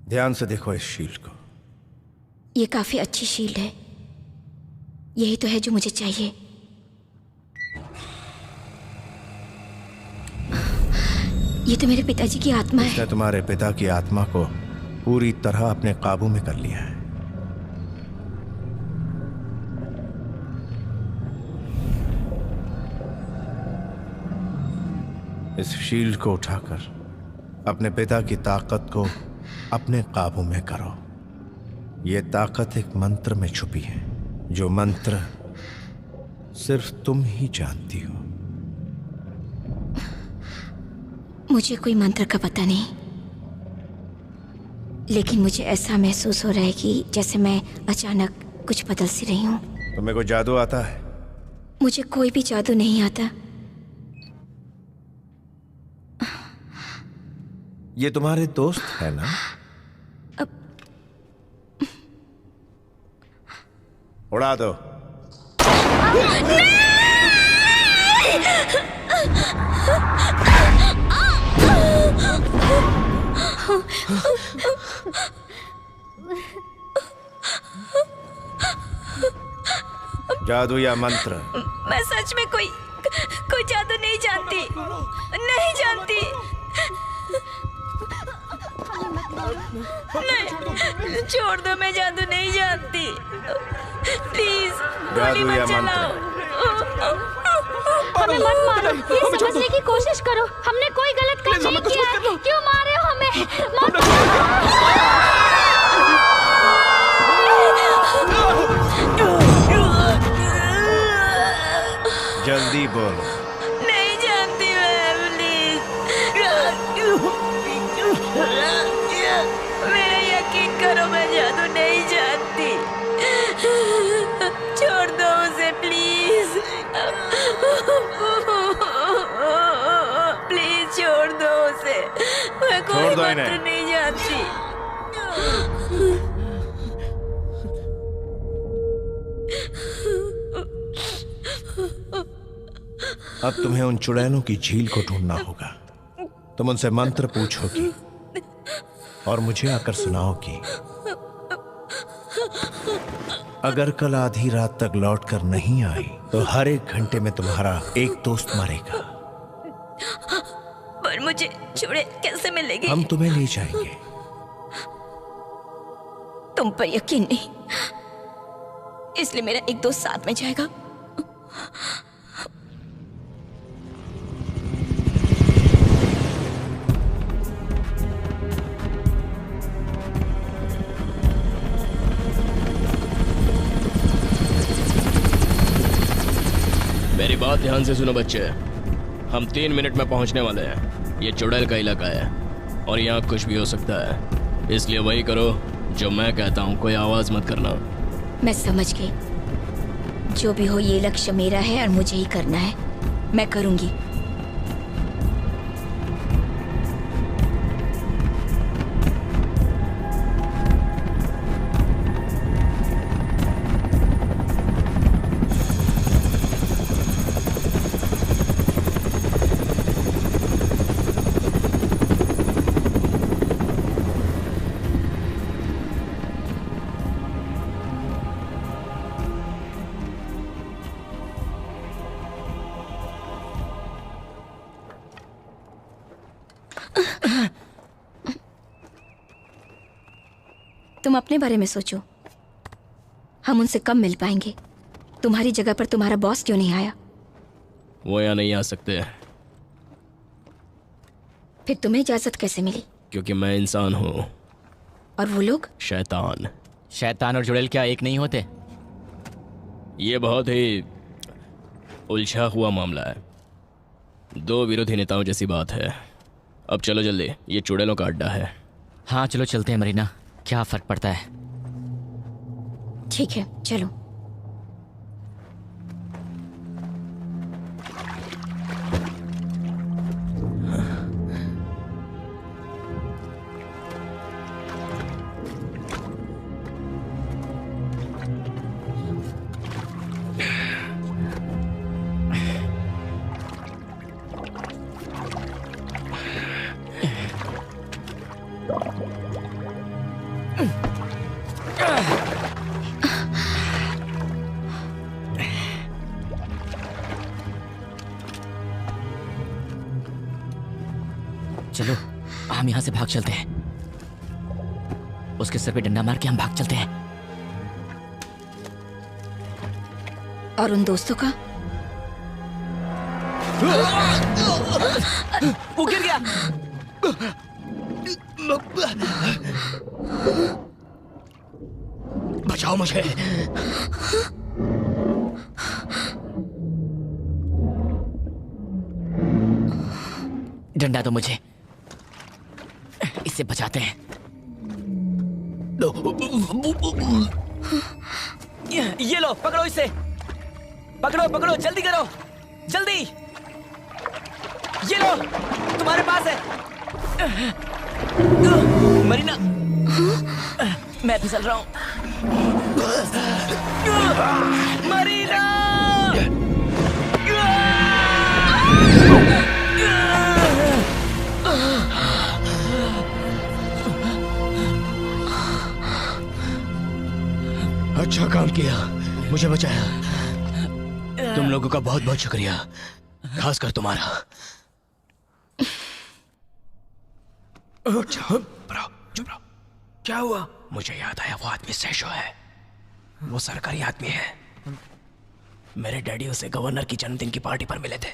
ध्यान से देखो इस शील्ड को। ये काफी अच्छी शील्ड है। यही तो है जो मुझे चाहिए। ये तो मेरे पिताजी की आत्मा है। उसने तुम्हारे पिता की आत्मा को पूरी तरह अपने काबू में कर लिया है। इस शील्ड को उठाकर अपने पिता की ताकत को अपने काबू में करो। ये ताकत एक मंत्र में छुपी है, जो मंत्र सिर्फ तुम ही जानती हो। मुझे कोई मंत्र का पता नहीं, लेकिन मुझे ऐसा महसूस हो रहा है कि जैसे मैं अचानक कुछ बदल सी रही हूँ। तुम्हें कोई जादू आता है? मुझे कोई भी जादू नहीं आता। ये तुम्हारे दोस्त है ना? उड़ा दो। जादू या मंत्र? मैं सच में कोई जादू नहीं जानती, नहीं जानती। नहीं, छोड़ दो, मैं जादू नहीं जानती। प्लीज गोली मत चलाओ। हमें मत मारो, ये समझने की कोशिश करो। हमने कोई गलत काम नहीं किया है। क्यों मार रहे हो हमें? मत जल्दी बोलो। नहीं जानती मैं, प्लीज। मेरा यकीन करो, मैं जादू नहीं जानती। छोड़ दो उसे प्लीज। प्लीज छोड़ दो उसे। मैं कोई मंत्र नहीं जानती। अब तुम्हें उन चुड़ैलों की झील को ढूंढना होगा। तुम उनसे मंत्र पूछोगी और मुझे आकर सुनाओगी। अगर कल आधी रात तक लौटकर नहीं आई तो हर 1 घंटे में तुम्हारा एक दोस्त मरेगा। पर मुझे चुड़ैल कैसे मिलेगी? हम तुम्हें ले जाएंगे। तुम पर यकीन नहीं, इसलिए मेरा एक दोस्त साथ में जाएगा। मेरी बात ध्यान से सुनो बच्चे। हम 3 मिनट में पहुंचने वाले हैं। ये चुड़ैल का इलाका है और यहाँ कुछ भी हो सकता है, इसलिए वही करो जो मैं कहता हूँ। कोई आवाज मत करना। मैं समझ गई। जो भी हो, ये लक्ष्य मेरा है और मुझे ही करना है। मैं करूंगी। तुम अपने बारे में सोचो। हम उनसे कब मिल पाएंगे? तुम्हारी जगह पर तुम्हारा बॉस क्यों नहीं आया? वो यहाँ नहीं आ सकते। फिर तुम्हें इजाजत कैसे मिली? क्योंकि मैं इंसान हूँ। और वो लोग? शैतान। शैतान और चुड़ैल क्या एक नहीं होते? ये बहुत ही उलझा हुआ मामला है। 2 विरोधी नेताओं जैसी बात है। अब चलो जल्दी, ये चुड़ैलों का अड्डा है। हाँ चलो चलते हैं मरीना, क्या फर्क पड़ता है। ठीक है चलो। चलो हम यहाँ से भाग चलते हैं। उसके सर पे डंडा मार के हम भाग चलते हैं। और उन दोस्तों का? वो गिर गया। बचाओ मुझे। डंडा दो मुझे, इससे बचाते हैं। ये लो, पकड़ो इसे। पकड़ो पकड़ो, जल्दी करो, जल्दी। ये लो, तुम्हारे पास है। मरीना, मैं फिसल रहा हूं। मरीना! अच्छा काम किया, मुझे बचाया। तुम लोगों का बहुत बहुत शुक्रिया, खासकर तुम्हारा। चुप रहो, चुप रहो। क्या हुआ? मुझे याद आया, वो आदमी सेशो है। वो सरकारी आदमी है। मेरे डैडी उसे गवर्नर की जन्मदिन की पार्टी पर मिले थे।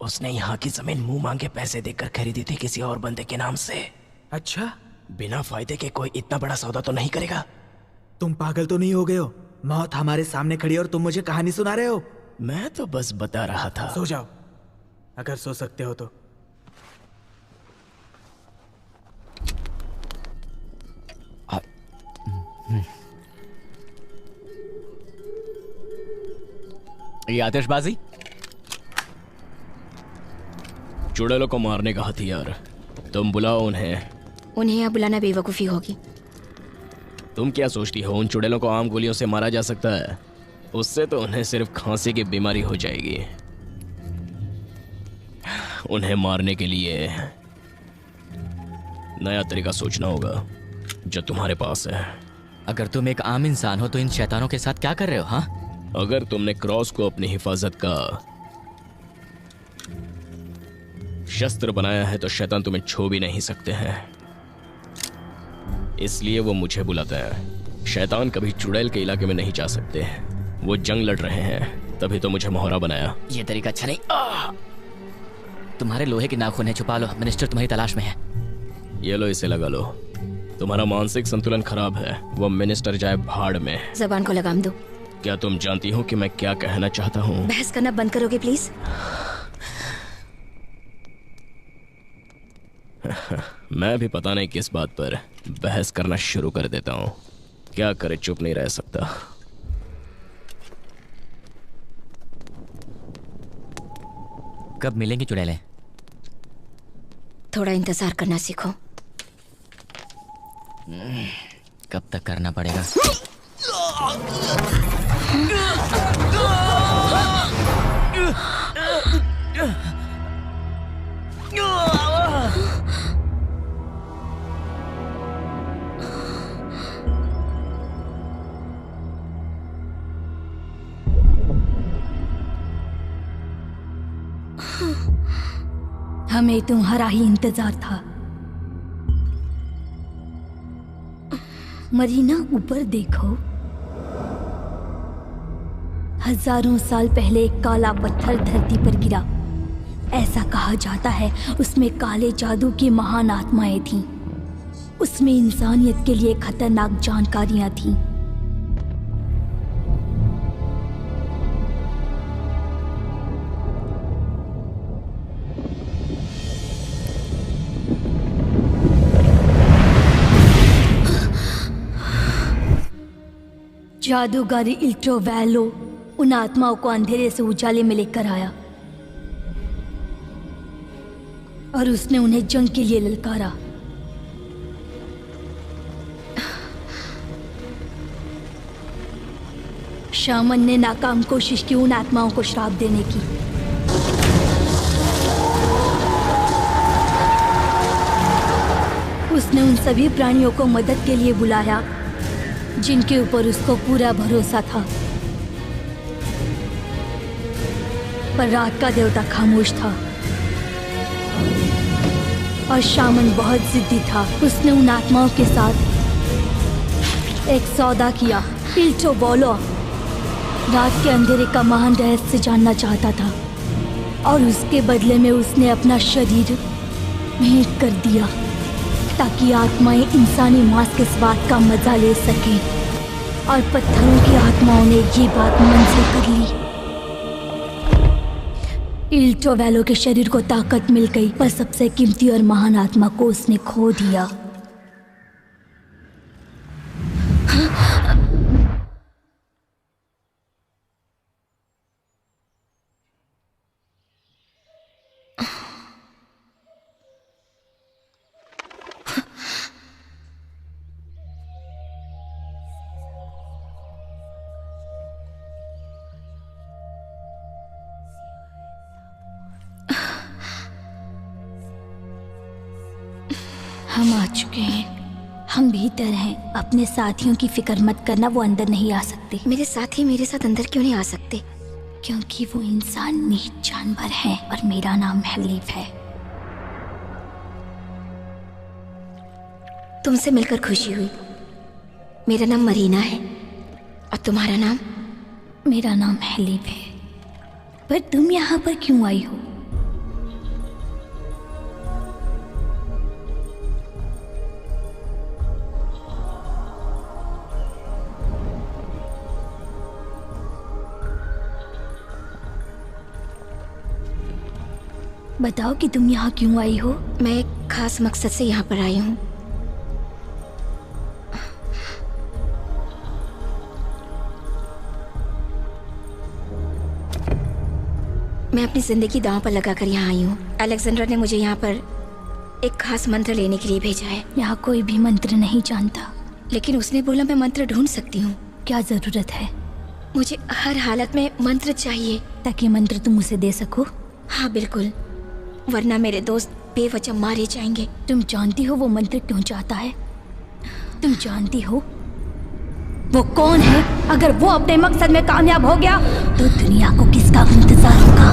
उसने यहाँ की जमीन मुंह मांगे पैसे देकर खरीदी थी किसी और बंदे के नाम से। अच्छा? बिना फायदे के कोई इतना बड़ा सौदा तो नहीं करेगा। तुम पागल तो नहीं हो गए हो? मौत हमारे सामने खड़ी और तुम मुझे कहानी सुना रहे हो। मैं तो बस बता रहा था। सो जाओ, अगर सो सकते हो तो। ये आतिशबाजी? चुड़ैलों को मारने का हथियार। तुम बुलाओ उन्हें। उन्हें यहाँ बुलाना बेवकूफ़ी होगी। तुम क्या सोचती हो उन चुड़ैलों को आम गोलियों से मारा जा सकता है? उससे तो उन्हें सिर्फ खांसी की बीमारी हो जाएगी। उन्हें मारने के लिए नया तरीका सोचना होगा जो तुम्हारे पास है। अगर तुम एक आम इंसान हो तो इन शैतानों के साथ क्या कर रहे हो? हाँ, अगर तुमने क्रॉस को अपनी हिफाजत का शस्त्र बनाया है तो शैतान तुम्हें छू भी नहीं सकते हैं। इसलिए वो मुझे बुलाता है। शैतान कभी चुड़ैल के इलाके में नहीं जा सकते। वो जंग लड़ रहे हैं, तभी तो मुझे मोहरा बनाया। ये तरीका अच्छा नहीं। तुम्हारे लोहे के नाखून है, छुपा लो। मिनिस्टर तुम्हारी तलाश में है। ये लो, इसे लगा लो। तुम्हारा मानसिक संतुलन खराब है। वो मिनिस्टर जाए भाड़ में। जबान को लगाम दो। क्या तुम जानती हो कि मैं क्या कहना चाहता हूँ? बहस करना बंद करोगे प्लीज? मैं भी पता नहीं किस बात पर बहस करना शुरू कर देता हूँ। क्या करे, चुप नहीं रह सकता। कब मिलेंगी चुड़ैलें? थोड़ा इंतजार करना सीखो। कब तक करना पड़ेगा? हमें तुम्हारा ही इंतजार था। मरीना, ऊपर देखो। हजारों साल पहले एक काला पत्थर धरती पर गिरा। ऐसा कहा जाता है उसमें काले जादू की महान आत्माएं थीं। उसमें इंसानियत के लिए खतरनाक जानकारियां थीं। जादूगर इल्ट्रोवैलो उन आत्माओं को अंधेरे से उजाले में लेकर आया और उसने उन्हें जंग के लिए ललकारा। शामन ने नाकाम कोशिश की उन आत्माओं को श्राप देने की। उसने उन सभी प्राणियों को मदद के लिए बुलाया जिनके ऊपर उसको पूरा भरोसा था, पर रात का देवता खामोश था और शामन बहुत जिद्दी था। उसने उन आत्माओं के साथ एक सौदा किया। इल्टो बोलो रात के अंधेरे का महान रहस्य जानना चाहता था और उसके बदले में उसने अपना शरीर भेंट कर दिया ताकि आत्माएं इंसानी मांस के स्वाद का मजा ले सकें। और पत्थरों की आत्माओं ने ये बात मंजूर कर ली। इल्टो वैलो के शरीर को ताकत मिल गई, पर सबसे कीमती और महान आत्मा को उसने खो दिया। हम आ चुके हैं। हम भीतर हैं। अपने साथियों की फिक्र मत करना, वो अंदर नहीं आ सकते। मेरे साथी मेरे साथ अंदर क्यों नहीं आ सकते? क्योंकि वो इंसान नीच जानवर है और मेरा नाम हलीफ है। तुमसे मिलकर खुशी हुई। मेरा नाम मरीना है और तुम्हारा नाम? मेरा नाम हलीफ है। पर तुम यहाँ पर क्यों आई हो? बताओ कि तुम यहाँ क्यों आई हो? मैं एक खास मकसद से यहाँ पर आई हूँ। मैं अपनी जिंदगी दांव पर लगाकर यहाँ आई हूँ। अलेक्जेंडर ने मुझे यहाँ पर एक खास मंत्र लेने के लिए भेजा है। यहाँ कोई भी मंत्र नहीं जानता। लेकिन उसने बोला मैं मंत्र ढूंढ सकती हूँ। क्या जरूरत है? मुझे हर हालत में मंत्र चाहिए। ताकि मंत्र तुम उसे दे सको? हाँ बिल्कुल, वरना मेरे दोस्त बेवजह मारे जाएंगे। तुम जानती हो वो मंत्र क्यों चाहता है? तुम जानती हो वो कौन है? अगर वो अपने मकसद में कामयाब हो गया तो दुनिया को किसका इंतजार होगा?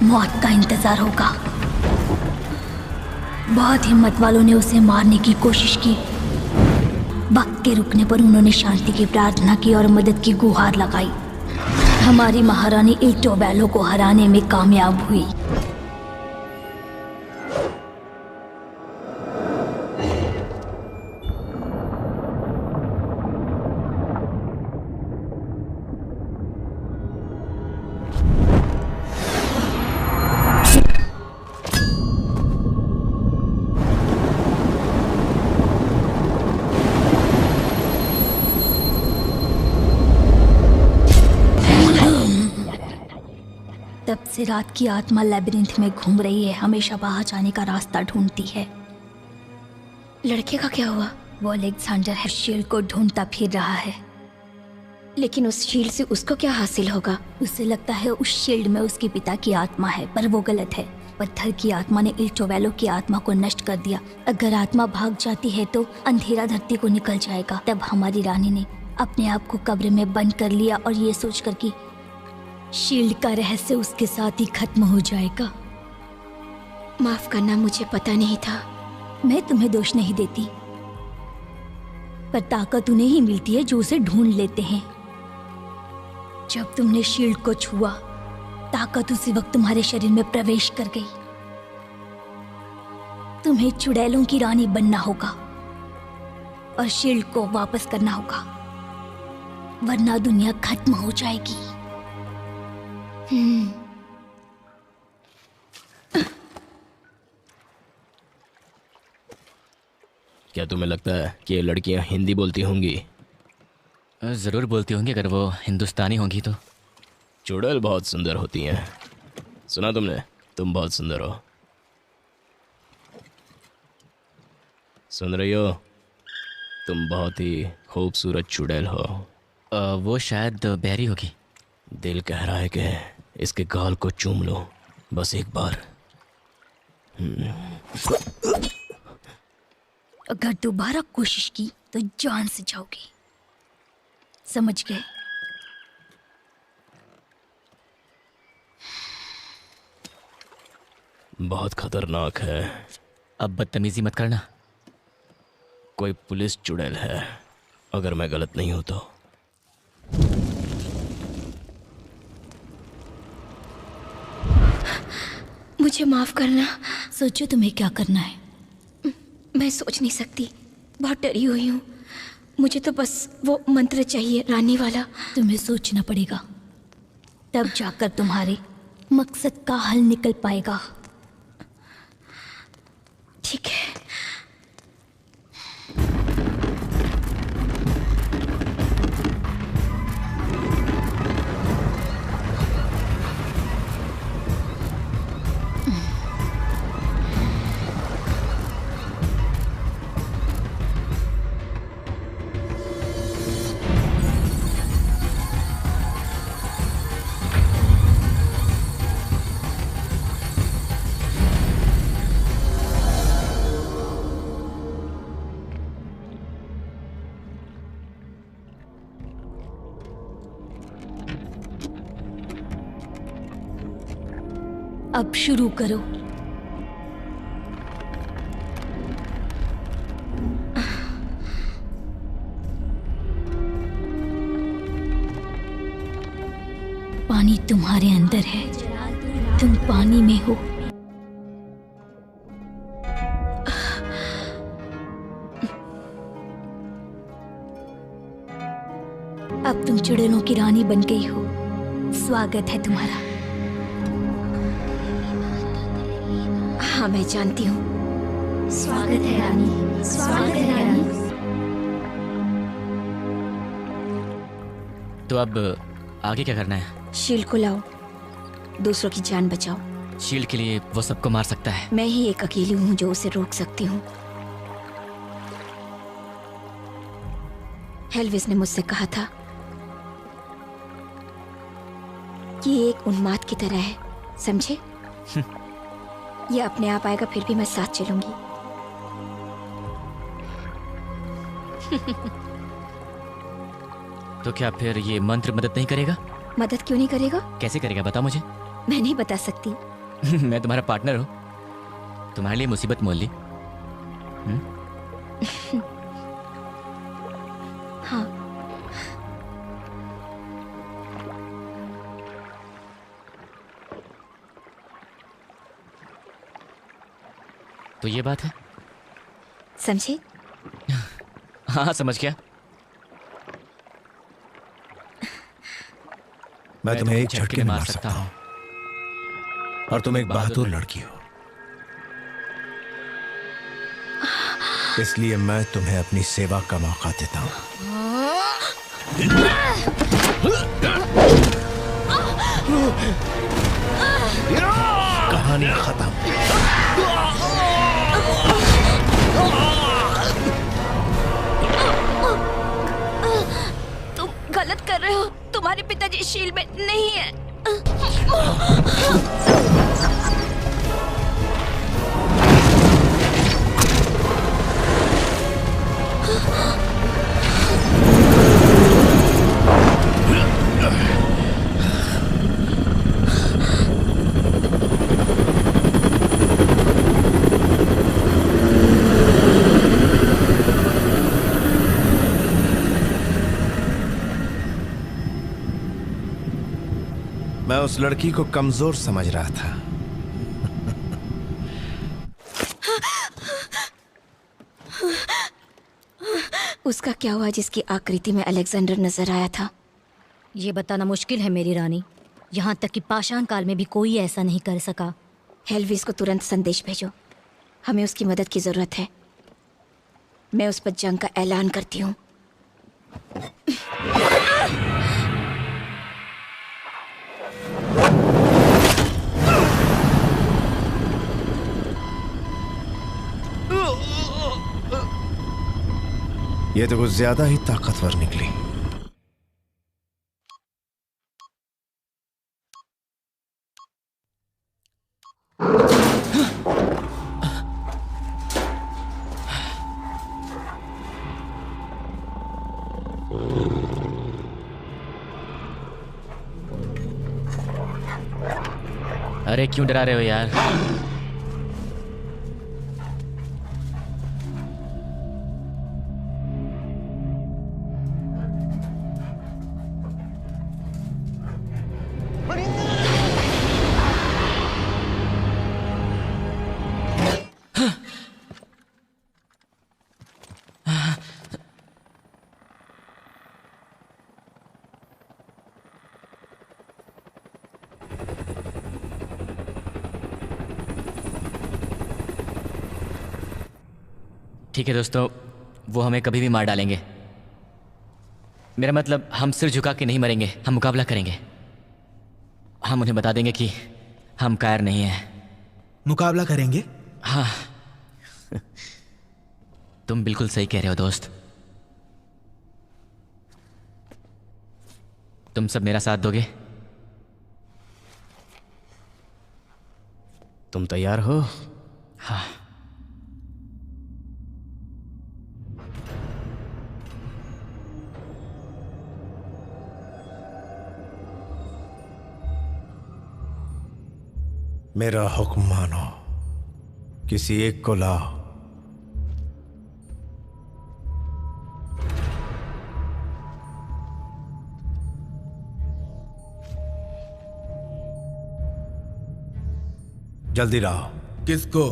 मौत का इंतजार होगा। बहुत हिम्मत वालों ने उसे मारने की कोशिश की। वक्त के रुकने पर उन्होंने शांति की प्रार्थना की और मदद की गुहार लगाई। हमारी महारानी इल्टो वैलो को हराने में कामयाब हुई। तब से रात की आत्मा लैबिरिंथ में घूम रही है, हमेशा बाहर जाने का रास्ता ढूंढती है। लड़के का क्या हुआ? वो अलेक्जेंडर है, शील्ड को ढूंढता फिर रहा है। लेकिन उस शील्ड से उसको क्या हासिल होगा? उसे लगता है उस शील्ड में उसके पिता की आत्मा है, पर वो गलत है। पत्थर की आत्मा ने इल्टो वैलो की आत्मा को नष्ट कर दिया। अगर आत्मा भाग जाती है तो अंधेरा धरती को निकल जाएगा। तब हमारी रानी ने अपने आप को कब्र में बंद कर लिया और ये सोचकर कि शील्ड का रहस्य उसके साथ ही खत्म हो जाएगा। माफ करना, मुझे पता नहीं था। मैं तुम्हें दोष नहीं देती, पर ताकत उन्हें ही मिलती है जो उसे ढूंढ लेते हैं। जब तुमने शील्ड को छुआ, ताकत उसी वक्त तुम्हारे शरीर में प्रवेश कर गई। तुम्हें चुड़ैलों की रानी बनना होगा और शील्ड को वापस करना होगा, वरना दुनिया खत्म हो जाएगी। क्या तुम्हें लगता है कि ये लड़कियां हिंदी बोलती होंगी? ज़रूर बोलती होंगी, अगर वो हिंदुस्तानी होंगी तो। चुड़ैल बहुत सुंदर होती हैं। सुना तुमने? तुम बहुत सुंदर हो। सुन रही हो? तुम बहुत ही खूबसूरत चुड़ैल हो। वो शायद बहरी होगी। दिल कह रहा है कि इसके गाल को चूम लो, बस एक बार। अगर दोबारा कोशिश की तो जान से जाओगी, समझ गए? बहुत खतरनाक है। अब बदतमीजी मत करना। कोई पुलिस चुड़ैल है, अगर मैं गलत नहीं हूं तो। मुझे माफ करना। सोचो तुम्हें क्या करना है। मैं सोच नहीं सकती, बहुत डरी हुई हूँ। मुझे तो बस वो मंत्र चाहिए, रानी वाला। तुम्हें सोचना पड़ेगा, तब जाकर तुम्हारे मकसद का हल निकल पाएगा। ठीक है। अब शुरू करो। पानी तुम्हारे अंदर है, तुम पानी में हो। अब तुम चुड़ैलों की रानी बन गई हो। स्वागत है तुम्हारा। हाँ, मैं जानती हूँ। स्वागत है रानी, स्वागत है रानी। तो अब आगे क्या करना है? शील्ड को लाओ, दूसरों की जान बचाओ। शील्ड के लिए वो सबको मार सकता है। मैं ही एक अकेली हूँ जो उसे रोक सकती हूँ। हेल्विस ने मुझसे कहा था कि ये एक उन्माद की तरह है, समझे? ये अपने आप आएगा, फिर भी मैं साथ चलूंगी। तो क्या फिर ये मंत्र मदद नहीं करेगा? मदद क्यों नहीं करेगा? कैसे करेगा बता मुझे। मैं नहीं बता सकती। मैं तुम्हारा पार्टनर हूँ, तुम्हारे लिए मुसीबत मोल ली। हाँ। तो ये बात है, समझे? हाँ समझ गया। मैं तुम्हें एक झटके में मार सकता हूँ और तुम एक बहादुर लड़की हो, इसलिए मैं तुम्हें अपनी सेवा का मौका देता हूँ। कहानी खत्म। तुम गलत कर रहे हो। तुम्हारे पिताजी शील्ड में नहीं है। मैं उस लड़की को कमजोर समझ रहा था। उसका क्या हुआ जिसकी आकृति में अलेक्जेंडर नजर आया था? ये बताना मुश्किल है मेरी रानी। यहाँ तक कि पाषाण काल में भी कोई ऐसा नहीं कर सका। हेल्विस को तुरंत संदेश भेजो, हमें उसकी मदद की जरूरत है। मैं उस पर जंग का ऐलान करती हूँ। ये तो कुछ ज्यादा ही ताकतवर निकली। अरे क्यों डरा रहे हो यार? ठीक है दोस्तों, वो हमें कभी भी मार डालेंगे। मेरा मतलब हम सिर झुका के नहीं मरेंगे, हम मुकाबला करेंगे। हम उन्हें बता देंगे कि हम कायर नहीं हैं। मुकाबला करेंगे? हाँ, तुम बिल्कुल सही कह रहे हो दोस्त। तुम सब मेरा साथ दोगे? तुम तैयार हो? हाँ। मेरा हुक्म मानो, किसी एक को लाओ। जल्दी लाओ। किसको?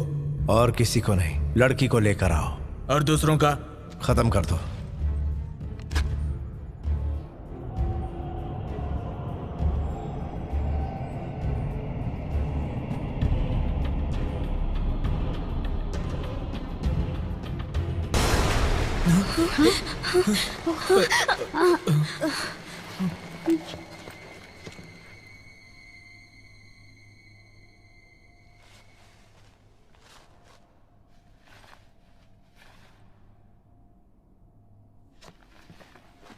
और किसी को नहीं, लड़की को लेकर आओ। और दूसरों का? खत्म कर दो।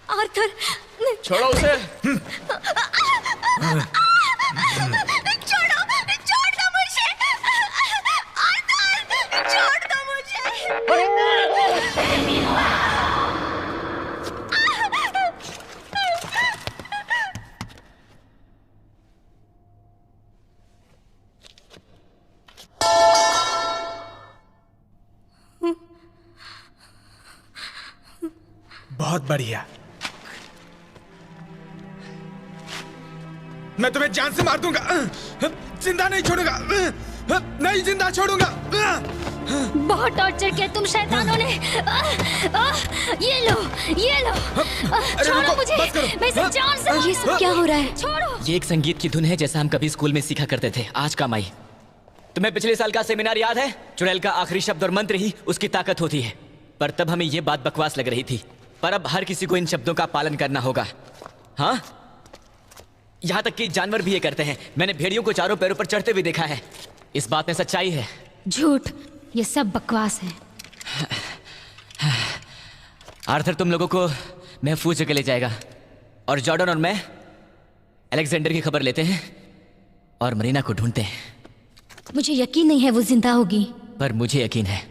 आर्थर, छोड़ो उसे। छोड़ो, छोड़ दो मुझे। आर्थर, छोड़ दो मुझे। बहुत बढ़िया। मैं तुम्हें जान से मार दूंगा, जिंदा नहीं छोड़ूंगा, नहीं जिंदा छोड़ूंगा। बहुत टॉर्चर किया तुम शैतानों ने। ये लो, ये लो। छोड़ो मुझे, मैं इसे जान से। ये सब क्या हो रहा है? छोड़ो। ये एक संगीत की धुन है जैसा हम कभी स्कूल में सीखा करते थे। आज काम आई। तुम्हें पिछले साल का सेमिनार याद है? चुड़ैल का आखिरी शब्द और मंत्र ही उसकी ताकत होती है। पर तब हमें ये बात बकवास लग रही थी, पर अब हर किसी को इन शब्दों का पालन करना होगा। हाँ, यहाँ तक कि जानवर भी ये करते हैं। मैंने भेड़ियों को चारों पैरों पर चढ़ते हुए देखा है। इस बात में सच्चाई है। झूठ, ये सब बकवास है। आर्थर तुम लोगों को महफूज जगह ले जाएगा और जॉर्डन और मैं अलेक्जेंडर की खबर लेते हैं और मरीना को ढूंढते हैं। मुझे यकीन नहीं है वो जिंदा होगी। पर मुझे यकीन है।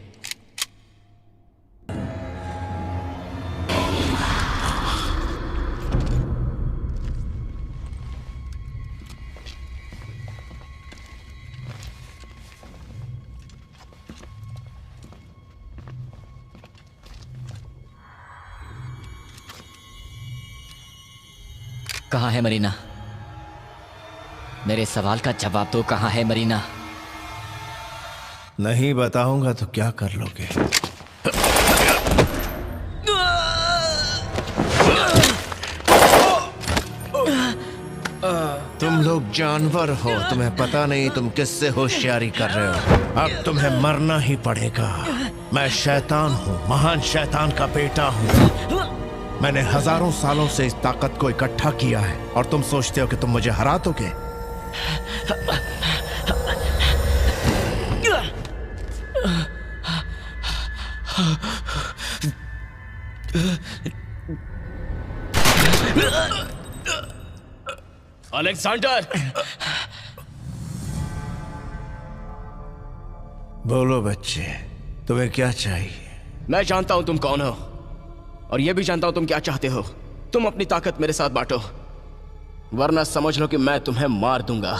कहाँ है मरीना? मेरे सवाल का जवाब दो। कहाँ है मरीना? नहीं बताऊंगा तो क्या कर लोगे? तुम लोग जानवर हो, तुम्हें पता नहीं तुम किससे होशियारी कर रहे हो। अब तुम्हें मरना ही पड़ेगा। मैं शैतान हूँ, महान शैतान का बेटा हूँ। मैंने हजारों सालों से इस ताकत को इकट्ठा किया है और तुम सोचते हो कि तुम मुझे हरा दोगे? अलेक्जेंडर! बोलो बच्चे, तुम्हें क्या चाहिए? मैं जानता हूं तुम कौन हो और यह भी जानता हूं तुम क्या चाहते हो। तुम अपनी ताकत मेरे साथ बांटो, वरना समझ लो कि मैं तुम्हें मार दूंगा।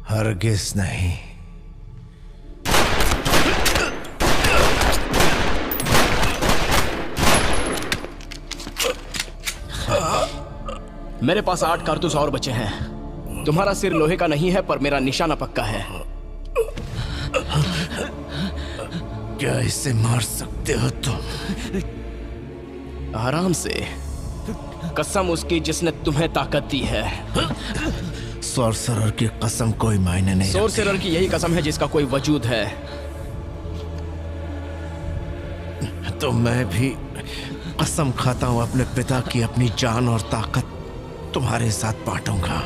हरगिज नहीं। मेरे पास 8 कारतूस और बचे हैं। तुम्हारा सिर लोहे का नहीं है, पर मेरा निशाना पक्का है। क्या इसे मार सकते हो तुम? आराम से। कसम उसकी जिसने तुम्हें ताकत दी है। सॉर्सरर की कसम कोई मायने नहीं। सॉर्सरर की यही कसम है जिसका कोई वजूद है। तो मैं भी कसम खाता हूं अपने पिता की अपनी जान और ताकत तुम्हारे साथ बांटूंगा।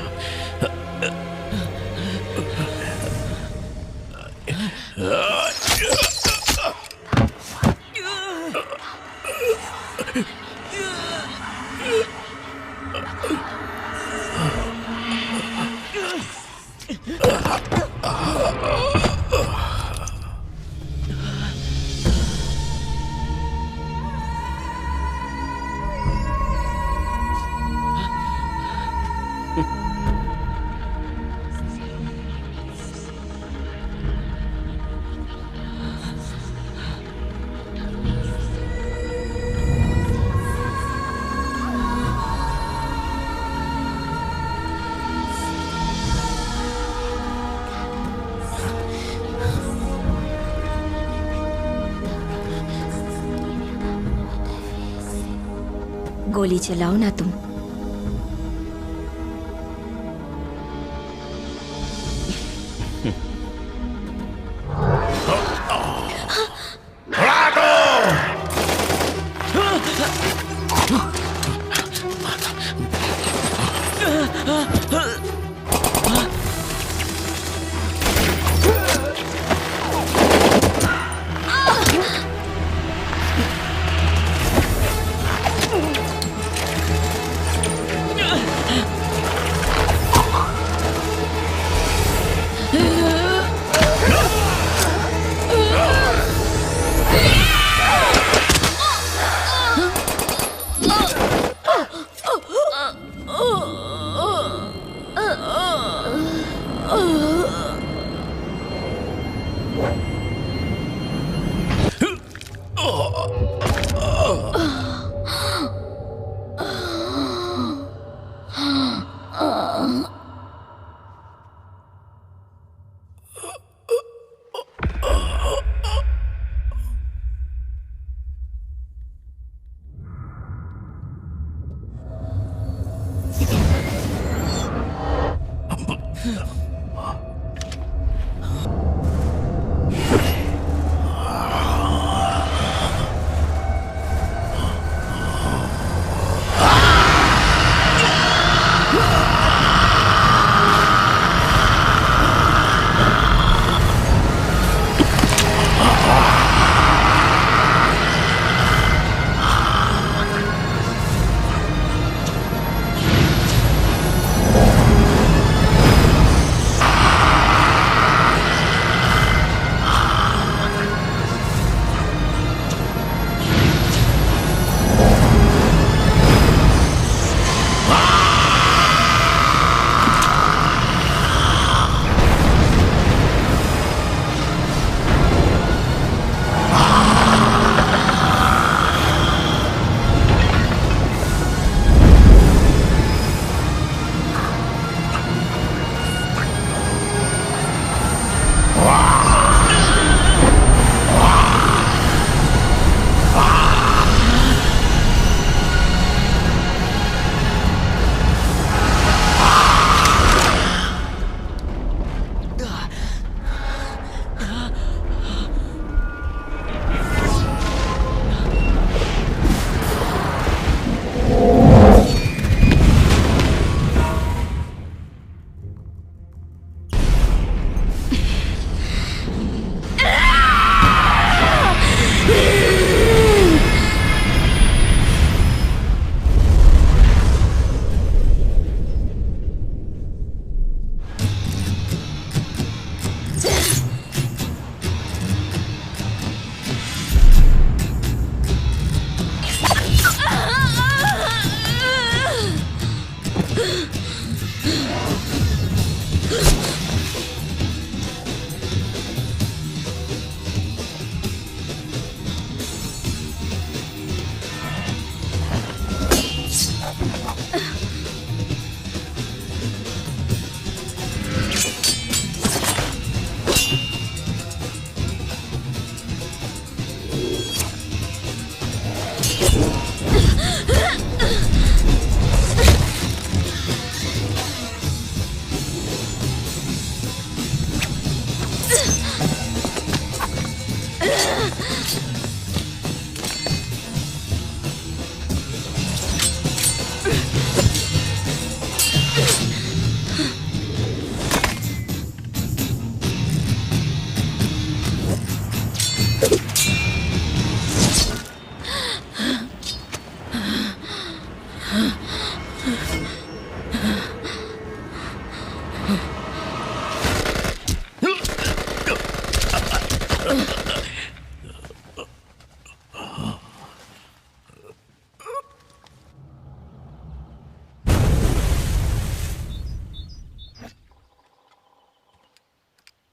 गोली चलाओ ना तुम।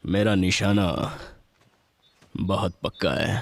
मेरा निशाना बहुत पक्का है।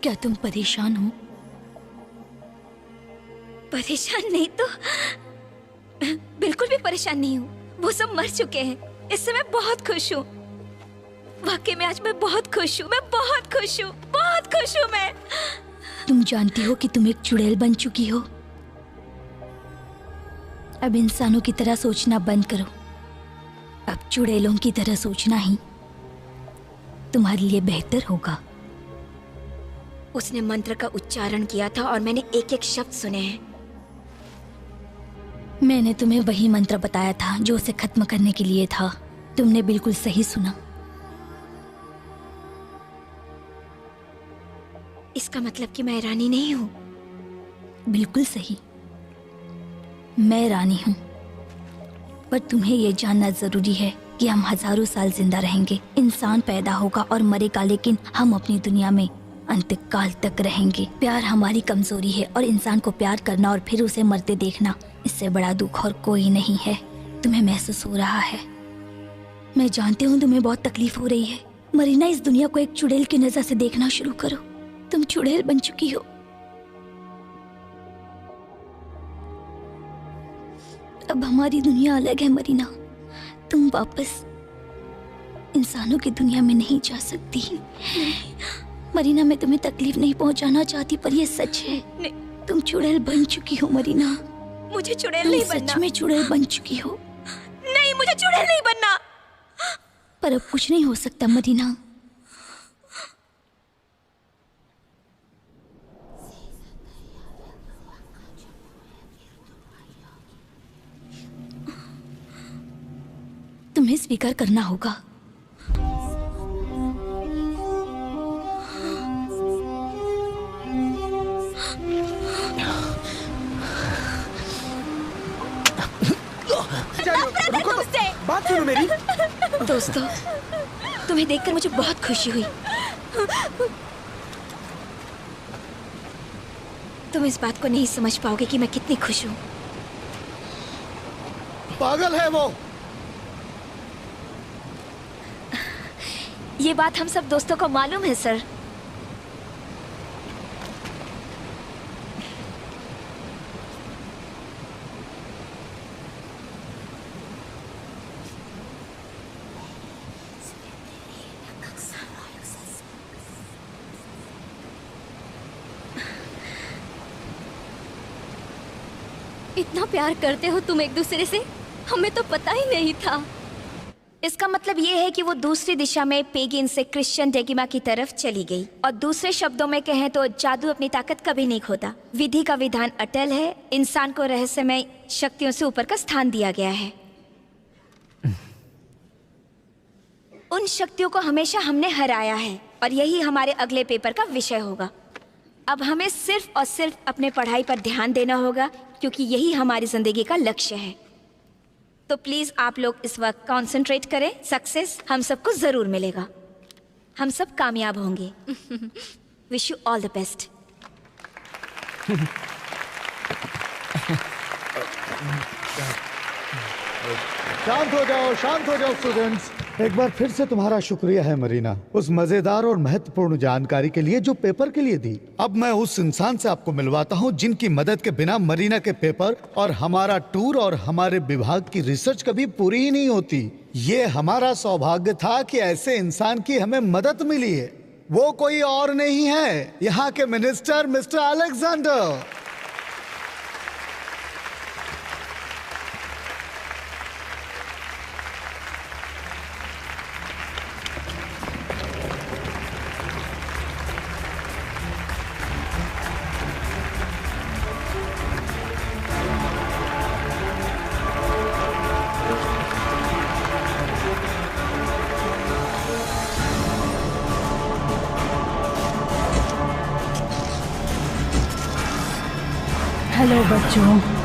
क्या तुम परेशान हो? परेशान नहीं तो बिल्कुल भी परेशान नहीं हूँ। वो सब मर चुके हैं। इससे मैं बहुत खुश हूँ। वाकई में आज मैं बहुत खुश हूँ। मैं बहुत खुश हूँ। बहुत खुश हूँ मैं। तुम जानती हो कि तुम एक चुड़ैल बन चुकी हो। अब इंसानों की तरह सोचना बंद करो। अब चुड़ैलों की तरह सोचना ही तुम्हारे लिए बेहतर होगा। उसने मंत्र का उच्चारण किया था और मैंने एक एक शब्द सुने हैं। मैंने तुम्हें वही मंत्र बताया था जो उसे खत्म करने के लिए था। तुमने बिल्कुल सही सुना। इसका मतलब कि मैं रानी नहीं हूँ। बिल्कुल सही, मैं रानी हूँ। पर तुम्हें यह जानना जरूरी है कि हम हजारों साल जिंदा रहेंगे। इंसान पैदा होगा और मरेगा, लेकिन हम अपनी दुनिया में अंतकाल तक रहेंगे। प्यार हमारी कमजोरी है और इंसान को प्यार करना और फिर उसे मरते देखना, इससे बड़ा दुख और कोई नहीं है। तुम्हें महसूस हो रहा है। मैं जानती हूँ तुम्हें बहुत तकलीफ हो रही है। मरीना, इस दुनिया को एक चुड़ैल की नजर से देखना शुरू करो। तुम चुड़ैल बन चुकी हो। अब हमारी दुनिया अलग है मरीना। तुम वापस इंसानों की दुनिया में नहीं जा सकती। मरीना, मैं तुम्हें तकलीफ नहीं पहुंचाना चाहती, पर यह सच है। तुम चुड़ैल बन चुकी हो मरीना। मुझे चुड़ैल नहीं बनना। सच में चुड़ैल बन चुकी हो। नहीं, मुझे चुड़ैल नहीं बनना। पर अब कुछ नहीं हो सकता मरीना। तुम्हें स्वीकार करना होगा। बात सुनो मेरी। दोस्तों, तुम्हें देखकर मुझे बहुत खुशी हुई। तुम इस बात को नहीं समझ पाओगे कि मैं कितनी खुश हूँ। पागल है वो। ये बात हम सब दोस्तों को मालूम है सर। इतना प्यार करते हो तुम एक दूसरे से, हमें तो पता ही नहीं था। इसका मतलब ये है कि वो दूसरी दिशा में पेगिन से क्रिश्चियन डेगिमा की तरफ चली गई। और दूसरे शब्दों में कहें तो जादू अपनी ताकत कभी नहीं खोता। विधि का विधान अटल है। इंसान को रहस्यमय शक्तियों से ऊपर का स्थान दिया गया है। उन शक्तियों को हमेशा हमने हराया है और यही हमारे अगले पेपर का विषय होगा। अब हमें सिर्फ और सिर्फ अपने पढ़ाई पर ध्यान देना होगा क्योंकि यही हमारी जिंदगी का लक्ष्य है। तो प्लीज आप लोग इस वक्त कंसंट्रेट करें। सक्सेस हम सबको जरूर मिलेगा। हम सब कामयाब होंगे। Wish you all the best. शांत हो जाओ स्टूडेंट्स। एक बार फिर से तुम्हारा शुक्रिया है मरीना, उस मजेदार और महत्वपूर्ण जानकारी के लिए जो पेपर के लिए दी। अब मैं उस इंसान से आपको मिलवाता हूँ जिनकी मदद के बिना मरीना के पेपर और हमारा टूर और हमारे विभाग की रिसर्च कभी पूरी ही नहीं होती। ये हमारा सौभाग्य था कि ऐसे इंसान की हमें मदद मिली है। वो कोई और नहीं है, यहाँ के मिनिस्टर मिस्टर अलेक्जेंडर। हेलो बच्चों,